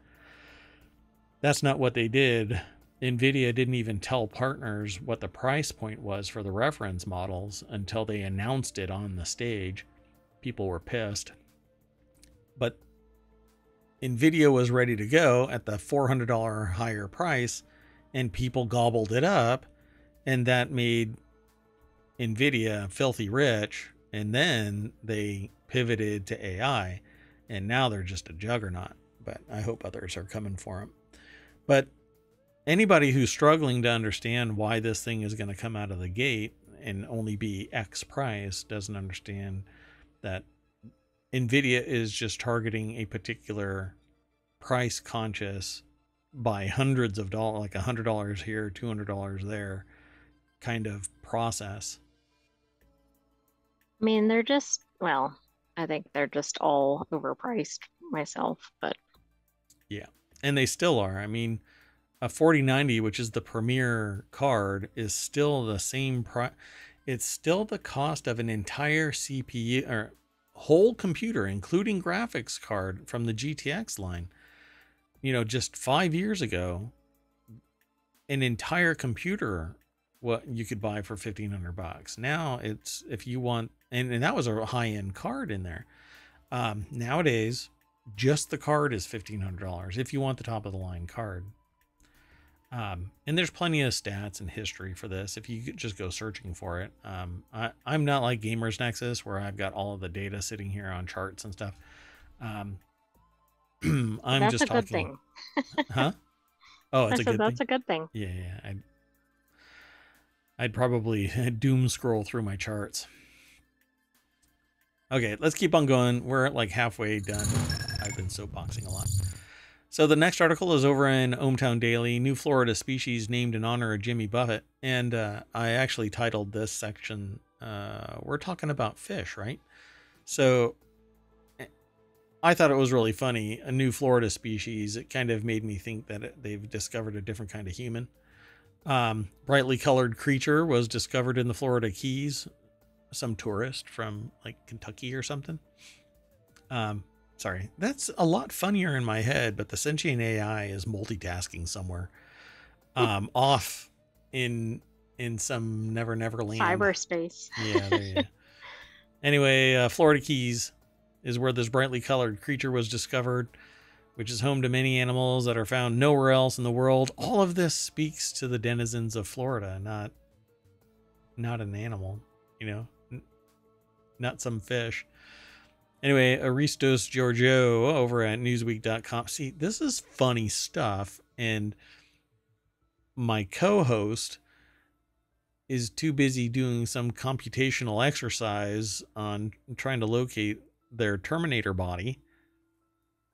That's not what they did. NVIDIA didn't even tell partners what the price point was for the reference models until they announced it on the stage. People were pissed. But NVIDIA was ready to go at the $400 higher price, and people gobbled it up, and that made NVIDIA filthy rich, and then they pivoted to AI, and now they're just a juggernaut. But I hope others are coming for them. But anybody who's struggling to understand why this thing is going to come out of the gate and only be X price doesn't understand that NVIDIA is just targeting a particular price conscious by hundreds of dollars, like $100 here, $200 there kind of process. I mean, I think they're just all overpriced myself, but yeah. And they still are. I mean, a 4090, which is the premier card, is still the same price. It's still the cost of an entire CPU or whole computer, including graphics card from the GTX line. Just 5 years ago, an entire computer, what you could buy for $1,500. Now it's, if you want, and that was a high-end card in there. Nowadays, just the card is $1,500 if you want the top of the line card. And there's plenty of stats and history for this if you just go searching for it. I'm not like Gamers Nexus where I've got all of the data sitting here on charts and stuff. I'm that's just a good talking. thing. Huh? Oh, it's a good thing. That's a good thing. Yeah. I'd probably doom scroll through my charts. Okay, let's keep on going. We're like halfway done. I've been soapboxing a lot. So the next article is over in ohmTown Daily, new Florida species named in honor of Jimmy Buffett. And I actually titled this section, we're talking about fish, right? So I thought it was really funny. A new Florida species. It kind of made me think that they've discovered a different kind of human. Brightly colored creature was discovered in the Florida Keys. Some tourist from like Kentucky or something. Sorry, that's a lot funnier in my head, but the sentient AI is multitasking somewhere. Off in some never land. Cyberspace. Yeah, there you go. Anyway, Florida Keys is where this brightly colored creature was discovered, which is home to many animals that are found nowhere else in the world. All of this speaks to the denizens of Florida, not an animal, you know, not some fish. Anyway, Aristos Giorgio over at Newsweek.com. See, this is funny stuff, and my co-host is too busy doing some computational exercise on trying to locate their Terminator body.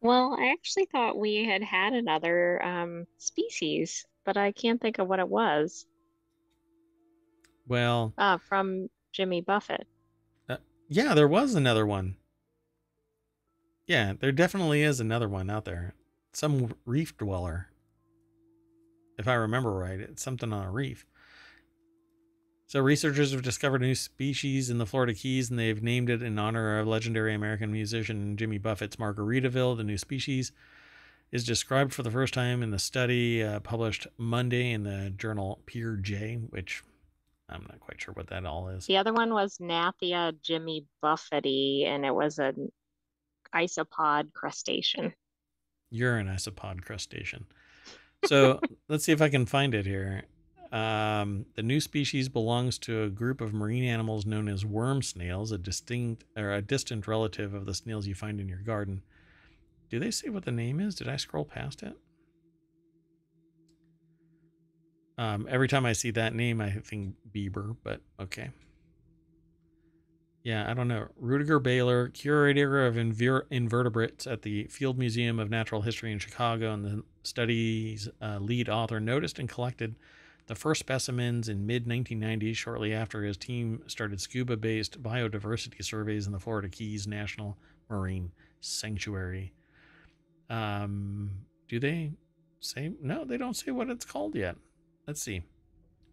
Well, I actually thought we had had another species, but I can't think of what it was. Well, From Jimmy Buffett. uh, yeah, there was another one. Yeah, there definitely is another one out there. Some reef dweller. If I remember right, it's something on a reef. So researchers have discovered a new species in the Florida Keys, and they've named it in honor of legendary American musician Jimmy Buffett's Margaritaville. The new species is described for the first time in the study published Monday in the journal Peer J, which I'm not quite sure what that all is. The other one was Nathia Jimmy Buffety, and it was an isopod crustacean. You're an isopod crustacean. So let's see if I can find it here. The new species belongs to a group of marine animals known as worm snails, a distant relative of the snails you find in your garden. Do they say what the name is? Did I scroll past it? Every time I see that name, I think Bieber, but okay. Yeah, I don't know. Rudiger Baylor, curator of invertebrates at the Field Museum of Natural History in Chicago, and the study's lead author, noticed and collected the first specimens in mid-1990s, shortly after his team started scuba-based biodiversity surveys in the Florida Keys National Marine Sanctuary. Do they say? No, they don't say what it's called yet. Let's see.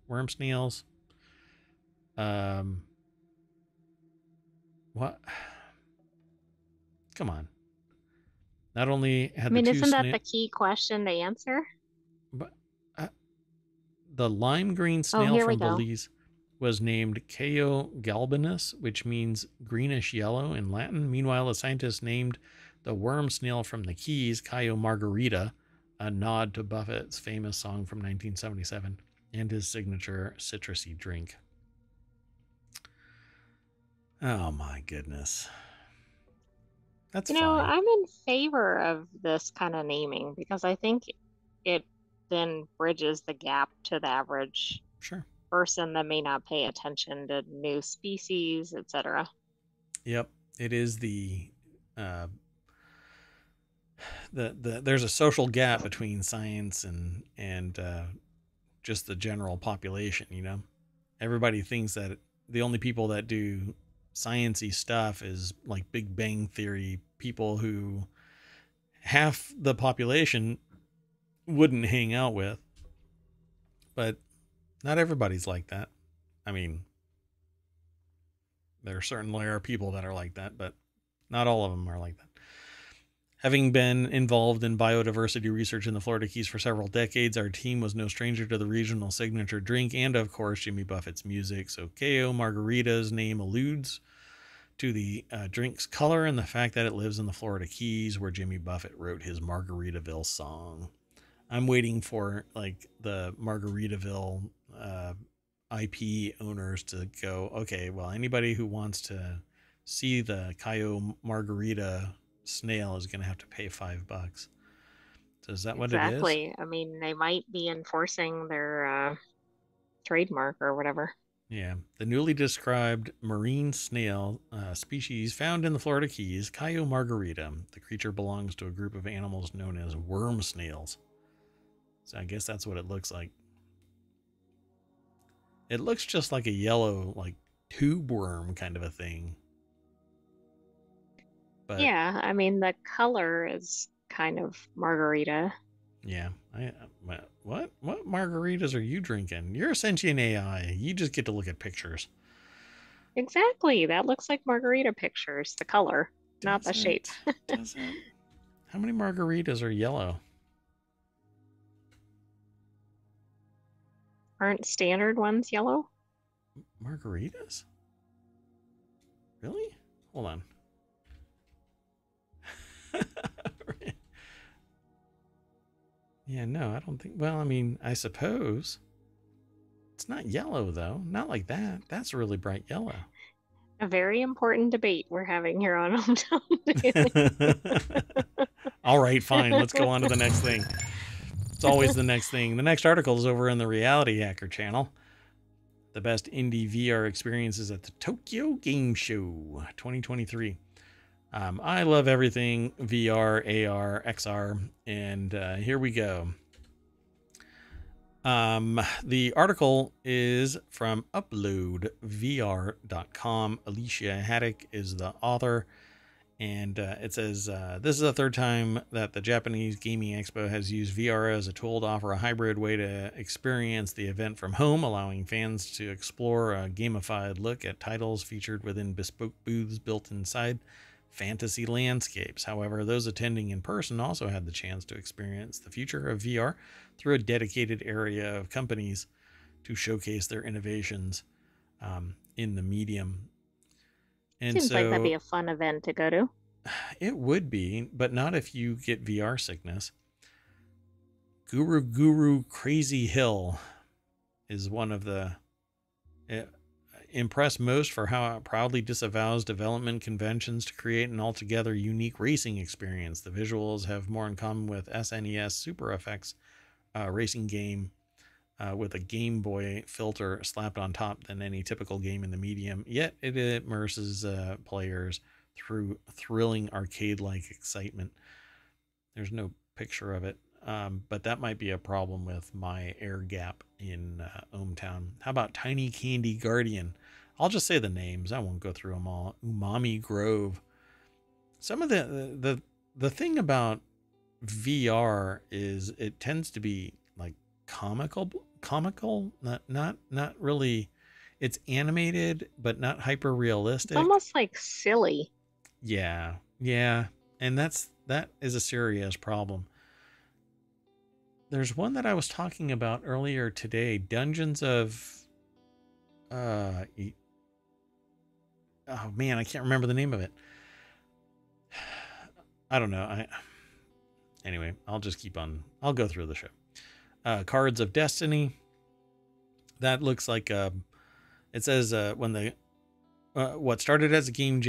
Worm snails. What? Come on. Not only I had the mean, two isn't that snails, the key question to answer? but the lime green Oh, snail here we from go. Belize was named Cayo galbanus, which means greenish yellow in Latin. Meanwhile, a scientist named the worm snail from the Keys, Cayo margarita, a nod to Buffett's famous song from 1977 and his signature citrusy drink. Oh my goodness. That's fine. I'm in favor of this kind of naming because I think it then bridges the gap to the average Sure. person that may not pay attention to new species, etc. Yep. It is uh, there's a social gap between science and just the general population. You know, everybody thinks that the only people that do sciencey stuff is like Big Bang Theory people who half the population wouldn't hang out with. But not everybody's like that. I mean, there certainly are people that are like that, but not all of them are like that. Having been involved in biodiversity research in the Florida Keys for several decades, our team was no stranger to the regional signature drink and, of course, Jimmy Buffett's music. So, Cayo Margarita's name alludes to the drink's color and the fact that it lives in the Florida Keys, where Jimmy Buffett wrote his Margaritaville song. I'm waiting for like the Margaritaville IP owners to go, okay, well, anybody who wants to see the Cayo Margarita snail is going to have to pay $5. So is that what it is? Exactly. I mean, they might be enforcing their trademark or whatever. Yeah, the newly described marine snail species found in the Florida Keys, Caio margarita. The creature belongs to a group of animals known as worm snails. So I guess that's what it looks like. It looks just like a yellow, like tube worm kind of a thing. But Yeah, I mean, the color is kind of margarita. yeah, what margaritas are you drinking? You're a sentient AI. You just get to look at pictures. Exactly. That looks like margarita pictures, the color, not the shape. Doesn't doesn't How many margaritas are yellow? Aren't standard ones yellow? Margaritas? Really? Hold on. Yeah, no, I don't think. Well, I mean, I suppose it's not yellow though. Not like that. That's really bright yellow. A very important debate we're having here on Hometown Daily. All right, fine. Let's go on to the next thing. It's always the next thing. The next article is over in the Reality Hacker channel. The best indie VR experiences at the Tokyo Game Show 2023. I love everything VR, AR, XR, and here we go. The article is from uploadvr.com. Alicia Haddock is the author, and it says this is the third time that the Japanese Gaming Expo has used VR as a tool to offer a hybrid way to experience the event from home, allowing fans to explore a gamified look at titles featured within bespoke booths built inside fantasy landscapes. However, those attending in person also had the chance to experience the future of VR through a dedicated area of companies to showcase their innovations in the medium. And Seems like that'd be so a fun event to go to. it would be, but not if you get VR sickness. Guru Crazy Hill is one of the impressed most for how it proudly disavows development conventions to create an altogether unique racing experience. The visuals have more in common with SNES Super FX racing game with a Game Boy filter slapped on top than any typical game in the medium, yet it immerses players through thrilling arcade-like excitement. There's no picture of it, but that might be a problem with my air gap in ohmTown. How about Tiny Candy Guardian? I'll just say the names. I won't go through them all. Umami Grove. Some of the thing about VR is it tends to be like comical, not really. It's animated, but not hyper realistic. It's almost like silly. Yeah, and that is a serious problem. There's one that I was talking about earlier today, Dungeons of oh man, I can't remember the name of it. I don't know. Anyway, I'll just keep on. I'll go through the show. Cards of Destiny. That looks like it says when the what started as a game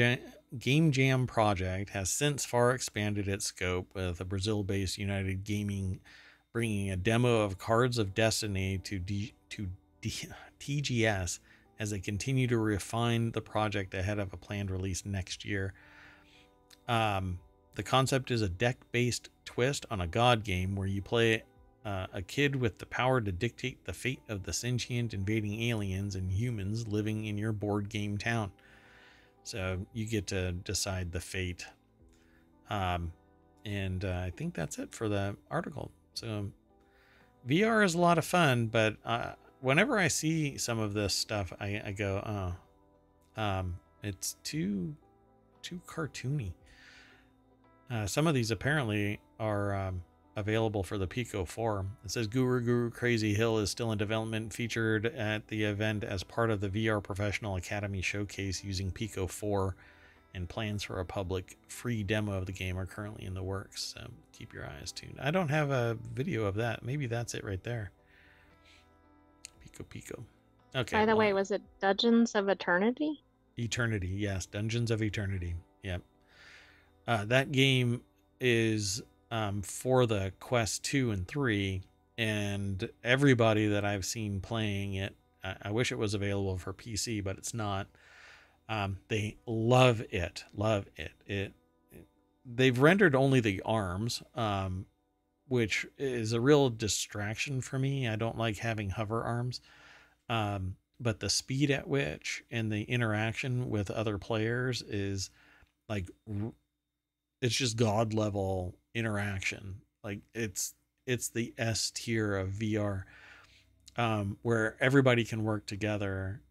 jam project has since far expanded its scope, with a Brazil-based United Gaming bringing a demo of Cards of Destiny to TGS as they continue to refine the project ahead of a planned release next year. The concept is a deck-based twist on a god game where you play a kid with the power to dictate the fate of the sentient invading aliens and humans living in your board game town. So you get to decide the fate. And I think that's it for the article. So VR is a lot of fun, but whenever I see some of this stuff, I go, it's too cartoony. Some of these apparently are available for the Pico 4. It says Guru Crazy Hill is still in development, featured at the event as part of the VR Professional Academy showcase using Pico 4, and plans for a public free demo of the game are currently in the works. So keep your eyes tuned. I don't have a video of that. Maybe that's it right there. Pico. Okay. By the way, was it Dungeons of Eternity? Eternity, yes. Dungeons of Eternity. Yep. That game is for the Quest 2 and 3, and everybody that I've seen playing it I wish it was available for PC, but it's not. They love it, love it. They've rendered only the arms, which is a real distraction for me. I don't like having hover arms. But the speed at which and the interaction with other players is like, it's just god level interaction. Like it's the S tier of VR, where everybody can work together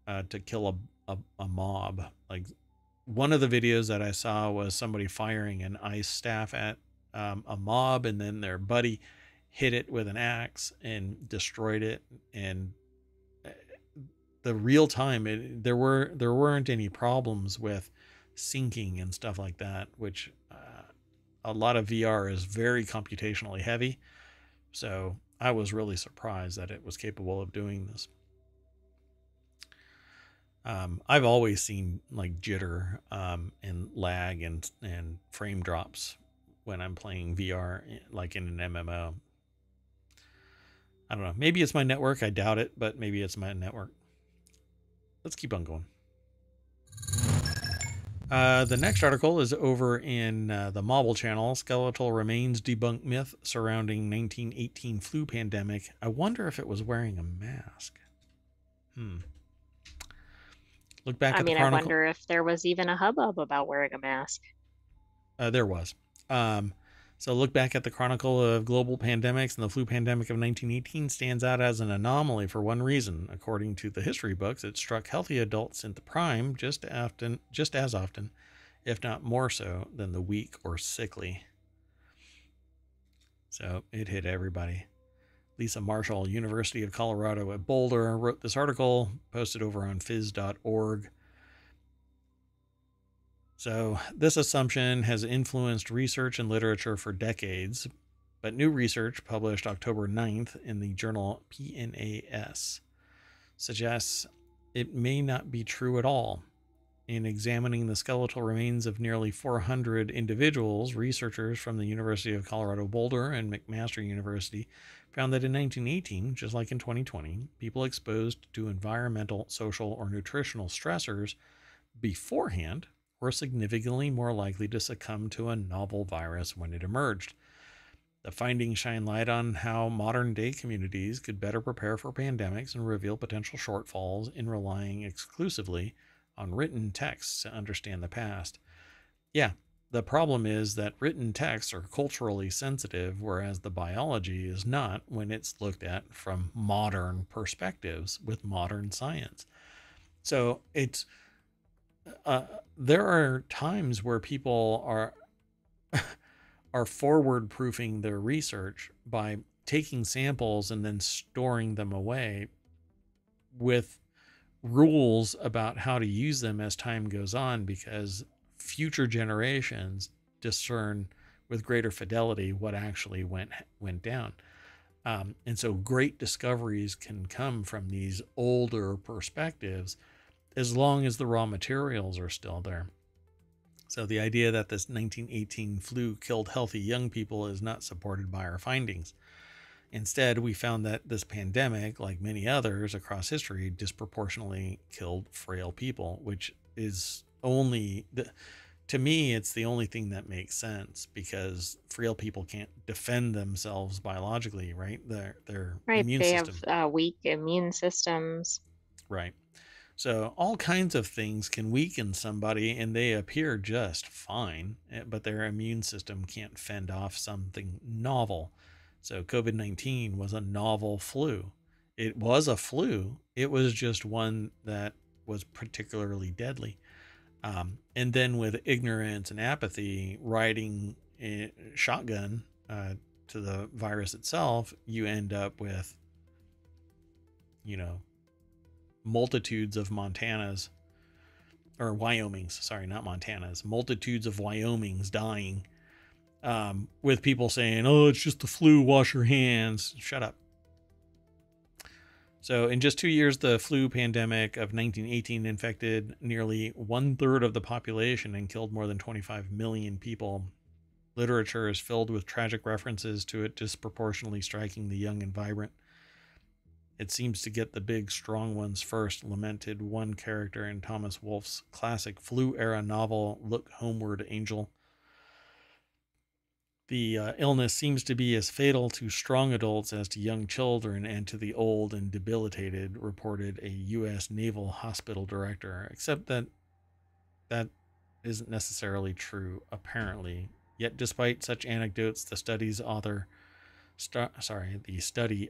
to kill a mob. Like one of the videos that I saw was somebody firing an ice staff at a mob, and then their buddy hit it with an axe and destroyed it. And the real time, there weren't any problems with syncing and stuff like that, which a lot of VR is very computationally heavy. So I was really surprised that it was capable of doing this. I've always seen like jitter and lag and frame drops when I'm playing VR, like in an MMO. I don't know. Maybe it's my network. I doubt it, but maybe it's my network. Let's keep on going. The next article is over in the Mobile channel. Skeletal remains debunk myth surrounding 1918 flu pandemic. I wonder if it was wearing a mask. Look back at the Chronicle. I wonder if there was even a hubbub about wearing a mask. There was. So look back at the Chronicle of Global Pandemics, and the flu pandemic of 1918 stands out as an anomaly for one reason. According to the history books, it struck healthy adults in the prime just as often, if not more so, than the weak or sickly. So it hit everybody. Lisa Marshall, University of Colorado at Boulder, wrote this article, posted over on phys.org. So this assumption has influenced research and literature for decades, but new research published October 9th in the journal PNAS suggests it may not be true at all. In examining the skeletal remains of nearly 400 individuals, researchers from the University of Colorado Boulder and McMaster University found that in 1918, just like in 2020, people exposed to environmental, social, or nutritional stressors beforehand were significantly more likely to succumb to a novel virus when it emerged. The findings shine light on how modern-day communities could better prepare for pandemics and reveal potential shortfalls in relying exclusively on written texts to understand the past. Yeah, the problem is that written texts are culturally sensitive, whereas the biology is not when it's looked at from modern perspectives with modern science. So it's there are times where people are forward proofing their research by taking samples and then storing them away with rules about how to use them as time goes on, because future generations discern with greater fidelity what actually went down. And so great discoveries can come from these older perspectives, as long as the raw materials are still there. So the idea that this 1918 flu killed healthy young people is not supported by our findings. Instead, we found that this pandemic, like many others across history, disproportionately killed frail people, which is to me, it's the only thing that makes sense, because frail people can't defend themselves biologically, right? Their immune system. They have weak immune systems. Right. So all kinds of things can weaken somebody and they appear just fine, but their immune system can't fend off something novel. So COVID-19 was a novel flu. It was a flu. It was just one that was particularly deadly. And then with ignorance and apathy riding shotgun to the virus itself, you end up with, multitudes of Montanas, or Wyomings, sorry, not Montanas, multitudes of Wyomings dying, with people saying, oh, it's just the flu, wash your hands. Shut up. So in just 2 years, the flu pandemic of 1918 infected nearly 1/3 of the population and killed more than 25 million people. Literature is filled with tragic references to it disproportionately striking the young and vibrant. It seems to get the big, strong ones first, lamented one character in Thomas Wolfe's classic flu-era novel, Look Homeward, Angel. The illness seems to be as fatal to strong adults as to young children and to the old and debilitated, reported a U.S. Naval Hospital director, except that isn't necessarily true, apparently. Yet, despite such anecdotes, the study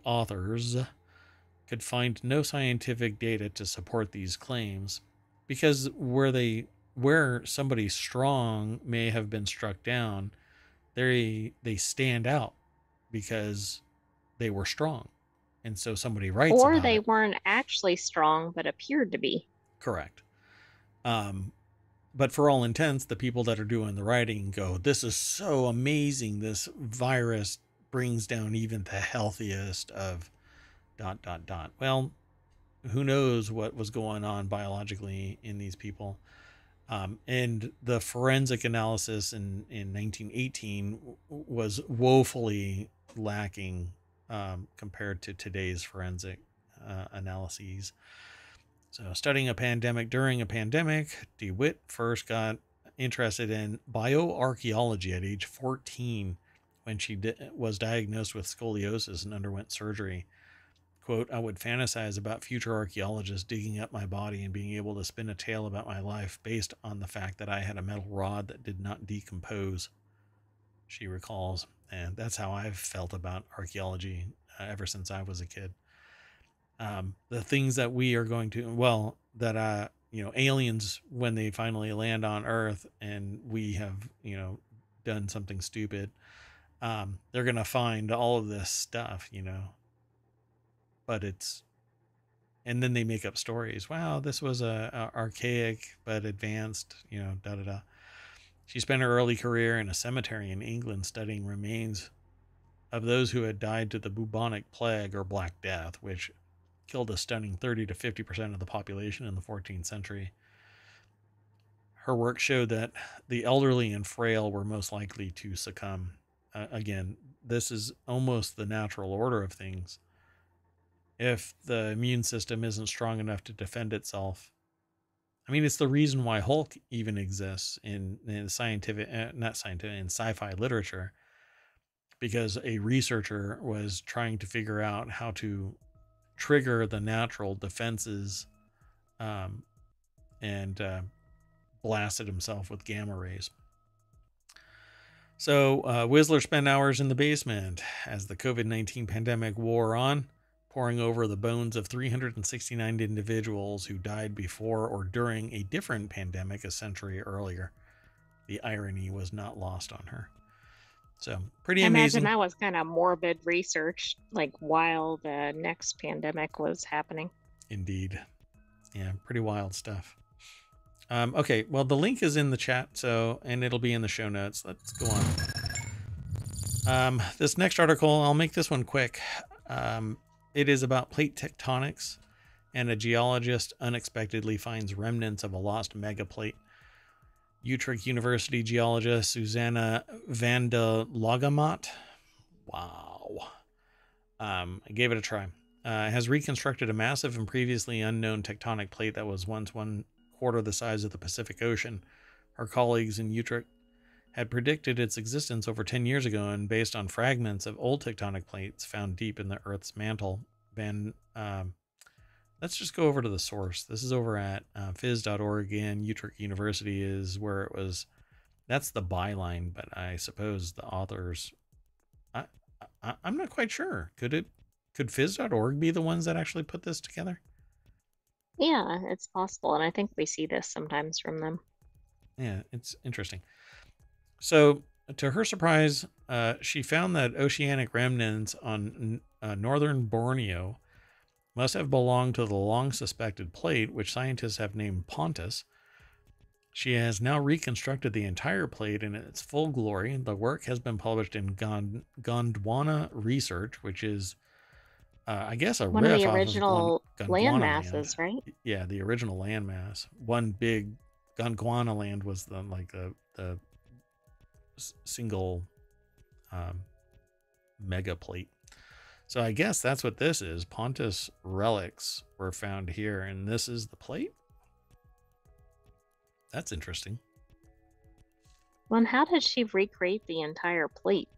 authors could find no scientific data to support these claims, because where somebody strong may have been struck down, they stand out because they were strong, and so somebody writes Or about they it. weren't actually strong, but appeared to be. Correct. But for all intents, the people that are doing the writing go, this is so amazing. This virus brings down even the healthiest of ... Well, who knows what was going on biologically in these people. And the forensic analysis in 1918 was woefully lacking compared to today's forensic analyses. So, studying a pandemic during a pandemic, DeWitt first got interested in bioarchaeology at age 14 when she was diagnosed with scoliosis and underwent surgery. Quote, I would fantasize about future archaeologists digging up my body and being able to spin a tale about my life based on the fact that I had a metal rod that did not decompose, she recalls. And that's how I've felt about archaeology ever since I was a kid. The things that we are going to, well, that, aliens, when they finally land on Earth and we have, done something stupid, they're going to find all of this stuff, but and then they make up stories. Wow, this was a archaic but advanced, da da da. She spent her early career in a cemetery in England studying remains of those who had died to the bubonic plague or Black Death, which killed a stunning 30 to 50% of the population in the 14th century. Her work showed that the elderly and frail were most likely to succumb. Again, this is almost the natural order of things. If the immune system isn't strong enough to defend itself, I mean, it's the reason why Hulk even exists in scientific, not scientific, in sci-fi literature, because a researcher was trying to figure out how to trigger the natural defenses, and blasted himself with gamma rays. So Whistler spent hours in the basement as the COVID-19 pandemic wore on, pouring over the bones of 369 individuals who died before or during a different pandemic a century earlier. The irony was not lost on her. So, pretty I imagine amazing. that was kind of morbid research, like while the next pandemic was happening. Indeed. Yeah, pretty wild stuff. Okay, well, the link is in the chat, and it'll be in the show notes. Let's go on. This next article, I'll make this one quick. It is about plate tectonics, and a geologist unexpectedly finds remnants of a lost megaplate. Utrecht University geologist Susanna van de Logamot, wow, I gave it a try, has reconstructed a massive and previously unknown tectonic plate that was once 1/4 the size of the Pacific Ocean. Her colleagues in Utrecht had predicted its existence over 10 years ago, and based on fragments of old tectonic plates found deep in the Earth's mantle. Let's just go over to the source. This is over at phys.org again. Utrecht University is where it was. That's the byline, but I suppose the authors, I'm not quite sure. Could phys.org be the ones that actually put this together? Yeah, it's possible. And I think we see this sometimes from them. Yeah, it's interesting. So, to her surprise, she found that oceanic remnants on northern Borneo must have belonged to the long-suspected plate, which scientists have named Pontus. She has now reconstructed the entire plate in its full glory. The work has been published in Gondwana Research, which is, I guess, a One of riff the off of original land Gondwana land. masses, right? Yeah, the original landmass. One big Gondwana land was the single mega plate. So I guess that's what this is. Pontus relics were found here, and this is the plate? That's interesting. Well, and how did she recreate the entire plate?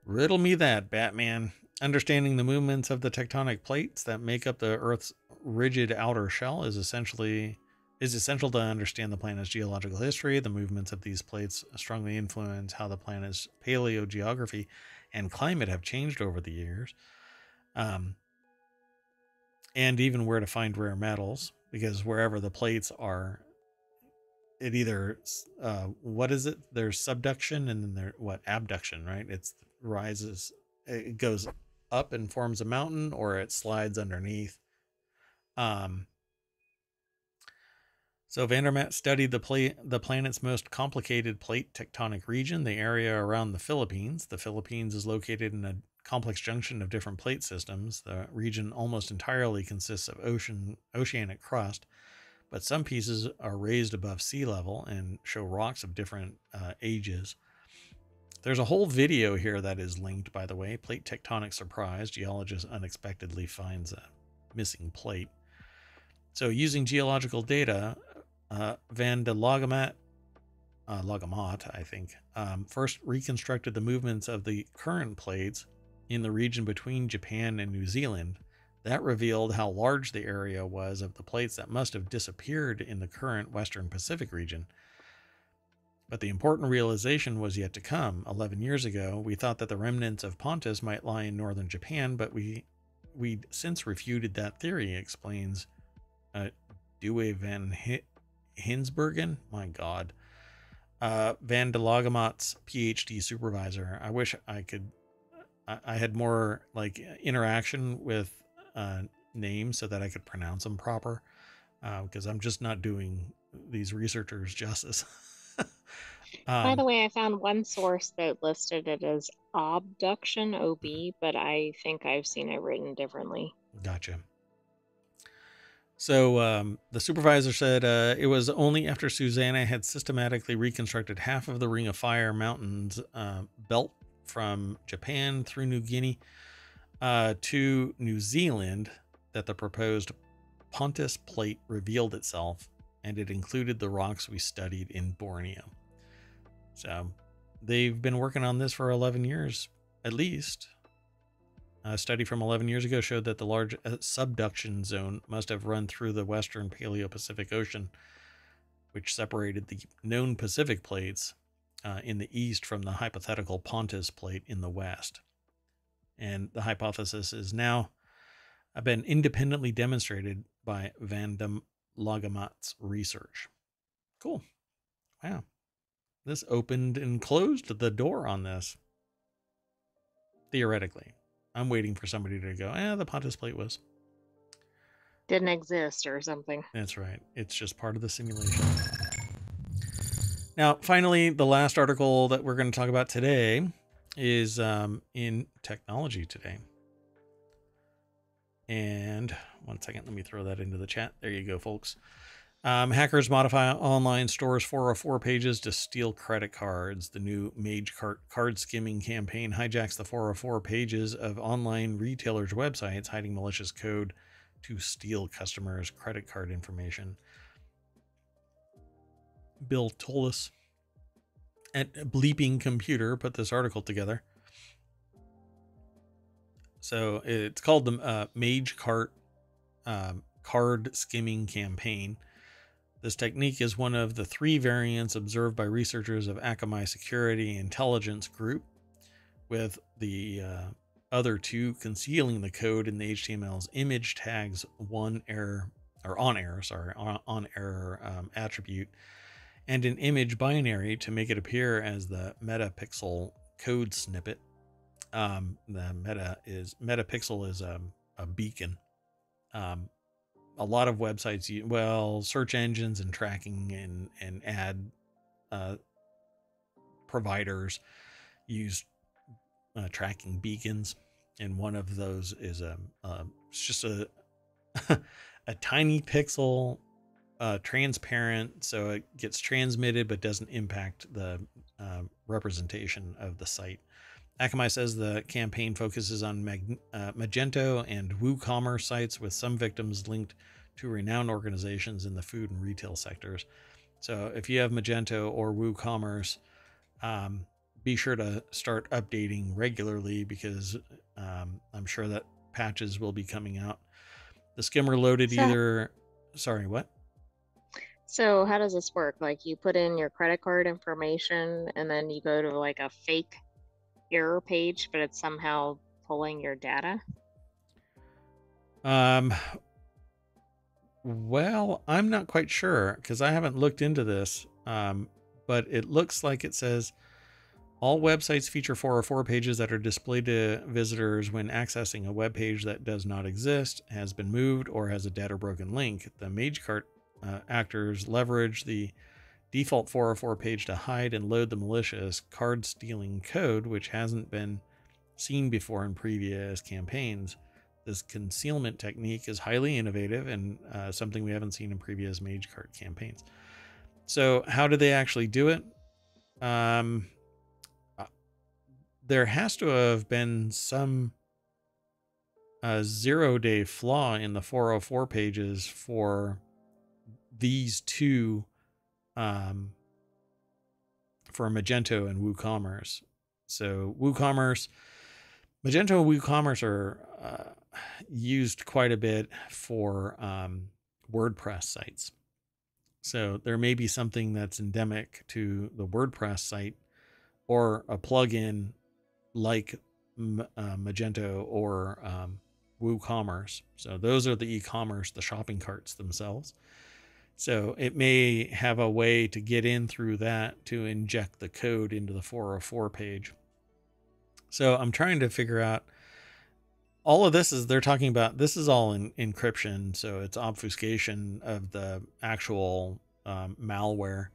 Riddle me that, Batman. Understanding the movements of the tectonic plates that make up the Earth's rigid outer shell is essential to understand the planet's geological history. The movements of these plates strongly influence how the planet's paleogeography and climate have changed over the years. And even where to find rare metals, because wherever the plates are, it either what is it? There's subduction and then there abduction, right? It's rises, it goes up and forms a mountain, or it slides underneath. So Vandermeer studied the planet's most complicated plate tectonic region, the area around the Philippines. The Philippines is located in a complex junction of different plate systems. The region almost entirely consists of oceanic crust, but some pieces are raised above sea level and show rocks of different ages. There's a whole video here that is linked, by the way. Plate tectonic surprise. Geologist unexpectedly finds a missing plate. So using geological data, Van de Lagamat, I think, first reconstructed the movements of the current plates in the region between Japan and New Zealand. That revealed how large the area was of the plates that must have disappeared in the current Western Pacific region. But the important realization was yet to come. 11 years ago, we thought that the remnants of Pontus might lie in northern Japan, but we'd since refuted that theory, explains Due van Hinsbergen. My God. Van de Lagamat's PhD supervisor. I wish I had more like interaction with names so that I could pronounce them proper, because I'm just not doing these researchers justice. By the way, I found one source that listed it as obduction, OB, but I think I've seen it written differently. Gotcha. So the supervisor said it was only after Susanna had systematically reconstructed half of the Ring of Fire Mountains belt from Japan through New Guinea to New Zealand that the proposed Pontus plate revealed itself, and it included the rocks we studied in Borneo. So they've been working on this for 11 years, at least. A study from 11 years ago showed that the large subduction zone must have run through the western Paleo-Pacific Ocean, which separated the known Pacific plates in the east from the hypothetical Pontus plate in the west. And the hypothesis is now been independently demonstrated by Van de Lagamat's research. Cool. Wow. This opened and closed the door on this. Theoretically. I'm waiting for somebody to go, the Pontus plate was. Didn't exist or something. That's right. It's just part of the simulation. Now, finally, the last article that we're going to talk about today is in Technology Today. And one second, let me throw that into the chat. There you go, folks. Hackers modify online stores' 404 pages to steal credit cards. The new Mage card skimming campaign hijacks the 404 pages of online retailers' websites, hiding malicious code to steal customers' credit card information. Bill Tolis at Bleeping Computer put this article together. So it's called the Mage card skimming campaign. This technique is one of the 3 variants observed by researchers of Akamai Security Intelligence Group, with the other 2 concealing the code in the HTML's image tags on error attribute, and an image binary to make it appear as the metapixel code snippet. The metapixel is a beacon. A lot of websites, search engines and tracking and ad providers use tracking beacons, and one of those is it's just a a tiny pixel, transparent, so it gets transmitted but doesn't impact the representation of the site. Akamai says the campaign focuses on Magento and WooCommerce sites, with some victims linked to renowned organizations in the food and retail sectors. So if you have Magento or WooCommerce, be sure to start updating regularly, because I'm sure that patches will be coming out. The skimmer loaded So, either... Sorry, what? so how does this work? Like you put in your credit card information and then you go to like a fake error page, but it's somehow pulling your data? Um, well, I'm not quite sure because I haven't looked into this. But it looks like it says all websites feature 404 pages that are displayed to visitors when accessing a web page that does not exist, has been moved, or has a dead or broken link. The MageCart actors leverage the default 404 page to hide and load the malicious card stealing code, which hasn't been seen before in previous campaigns. This concealment technique is highly innovative and something we haven't seen in previous MageCart campaigns. So how do they actually do it? There has to have been some 0-day flaw in the 404 pages for these two, for Magento and WooCommerce. So Magento and WooCommerce are used quite a bit for WordPress sites. So there may be something that's endemic to the WordPress site, or a plugin like Magento or WooCommerce. So those are the e-commerce, the shopping carts themselves. So it may have a way to get in through that to inject the code into the 404 page. So I'm trying to figure out, all of this is, they're talking about, this is all in encryption. So it's obfuscation of the actual malware.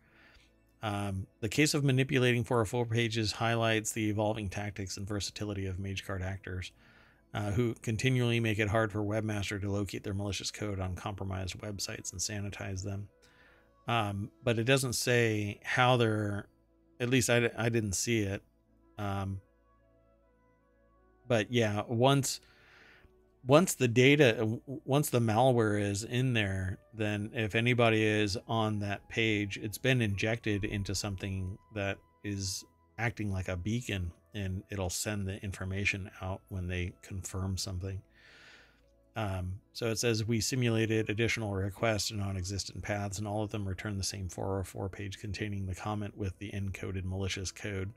The case of manipulating 404 pages highlights the evolving tactics and versatility of MageCart actors, who continually make it hard for Webmaster to locate their malicious code on compromised websites and sanitize them. But it doesn't say how they're, at least I didn't see it. But yeah, once the data, once the malware is in there, then if anybody is on that page, it's been injected into something that is acting like a beacon, and it'll send the information out when they confirm something. So it says we simulated additional requests to non-existent paths, and all of them return the same 404 page containing the comment with the encoded malicious code.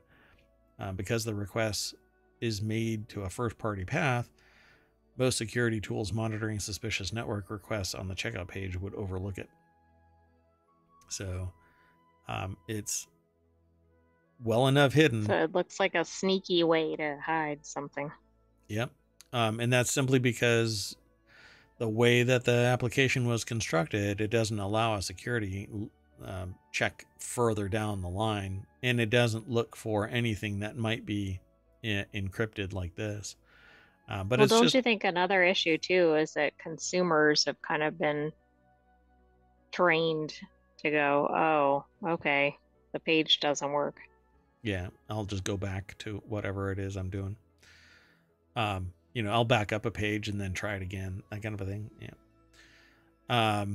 Because the request is made to a first-party path, most security tools monitoring suspicious network requests on the checkout page would overlook it. So it's well enough hidden. So it looks like a sneaky way to hide something. Yep. And that's simply because the way that the application was constructed, it doesn't allow a security check further down the line, and it doesn't look for anything that might be encrypted like this. But Well, it's don't just... you think another issue too is that consumers have kind of been trained to go, oh, okay, the page doesn't work. Yeah, I'll just go back to whatever it is I'm doing. I'll back up a page and then try it again, that kind of a thing. Yeah.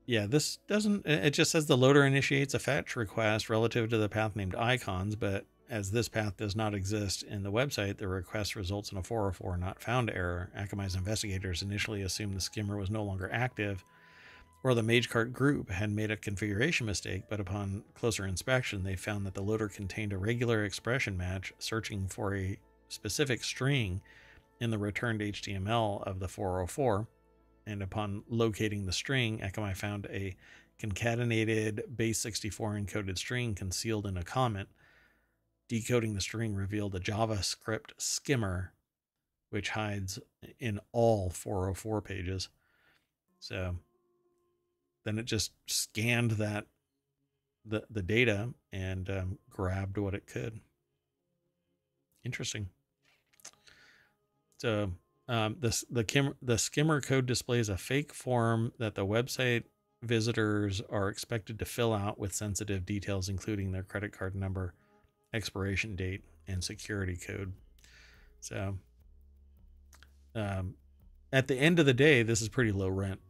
Yeah, this doesn't, it just says the loader initiates a fetch request relative to the path named icons, but as this path does not exist in the website, the request results in a 404 not found error. Akamai's investigators initially assumed the skimmer was no longer active, or the MageCart group had made a configuration mistake, but upon closer inspection, they found that the loader contained a regular expression match searching for a specific string in the returned HTML of the 404. And upon locating the string, Akamai found a concatenated base64 encoded string concealed in a comment. Decoding the string revealed a JavaScript skimmer, which hides in all 404 pages. So then it just scanned the data and grabbed what it could. Interesting. So the skimmer code displays a fake form that the website visitors are expected to fill out with sensitive details, including their credit card number, expiration date, and security code. So at the end of the day, this is pretty low rent,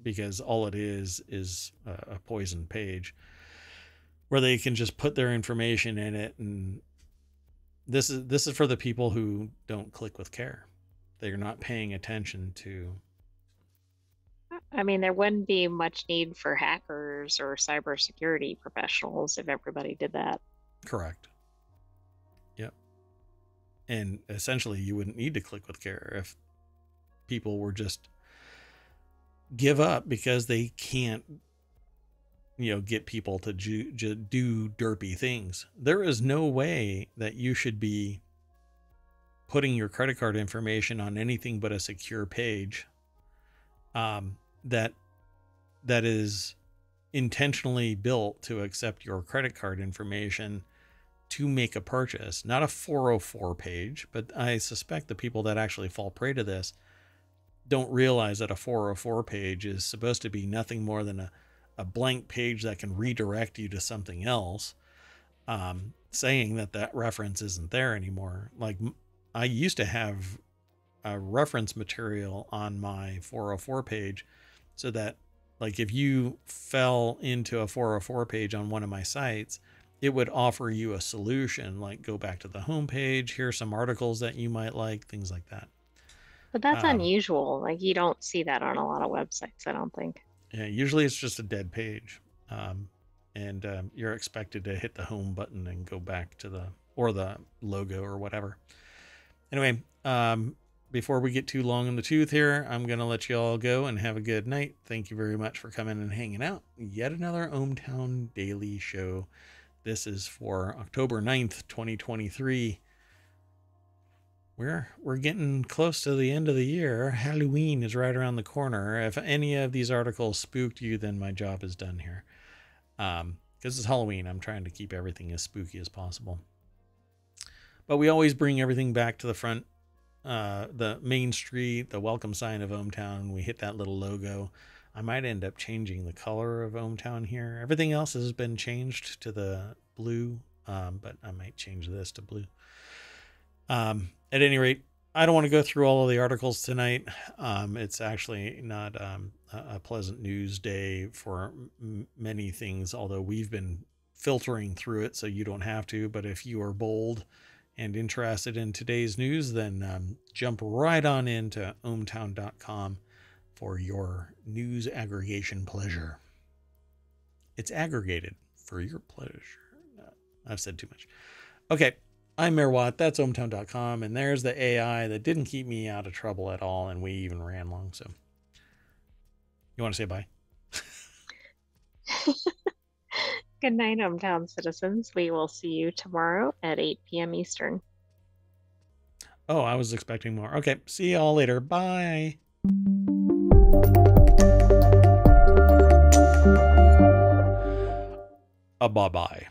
because all it is a poison page where they can just put their information in it. And this is for the people who don't click with care. They're not paying attention to. I mean, there wouldn't be much need for hackers or cybersecurity professionals if everybody did that. Correct. Yep. And essentially, you wouldn't need to click with care if people were just give up because they can't, get people to do derpy things. There is no way that you should be putting your credit card information on anything but a secure page that is intentionally built to accept your credit card information to make a purchase, not a 404 page. But I suspect the people that actually fall prey to this don't realize that a 404 page is supposed to be nothing more than a blank page that can redirect you to something else, saying that reference isn't there anymore. Like, I used to have a reference material on my 404 page so that, like, if you fell into a 404 page on one of my sites, it would offer you a solution, like go back to the home page, here's some articles that you might like, things like that. But that's unusual. Like, you don't see that on a lot of websites, I don't think. Yeah, usually it's just a dead page. And you're expected to hit the home button and go back to the logo or whatever. Anyway, before we get too long in the tooth here, I'm going to let you all go and have a good night. Thank you very much for coming and hanging out. Yet another ohmTown Daily Show. This is for October 9th, 2023. We're getting close to the end of the year. Halloween is right around the corner. If any of these articles spooked you, then my job is done here. Because it's Halloween, I'm trying to keep everything as spooky as possible. But we always bring everything back to the front, the main street, the welcome sign of ohmTown. We hit that little logo. I might end up changing the color of ohmTown here. Everything else has been changed to the blue, but I might change this to blue. At any rate, I don't want to go through all of the articles tonight. It's actually not a pleasant news day for many things, although we've been filtering through it so you don't have to. But if you are bold and interested in today's news, then jump right on into ohmTown.com for your news aggregation pleasure. It's aggregated for your pleasure. I've said too much. Okay. I'm Mayor Watt, that's ohmTown.com, and there's the AI that didn't keep me out of trouble at all, and we even ran long, so. You want to say bye? Good night, ohmTown citizens. We will see you tomorrow at 8 p.m. Eastern. Oh, I was expecting more. Okay, see y'all later. Bye. Bye-bye.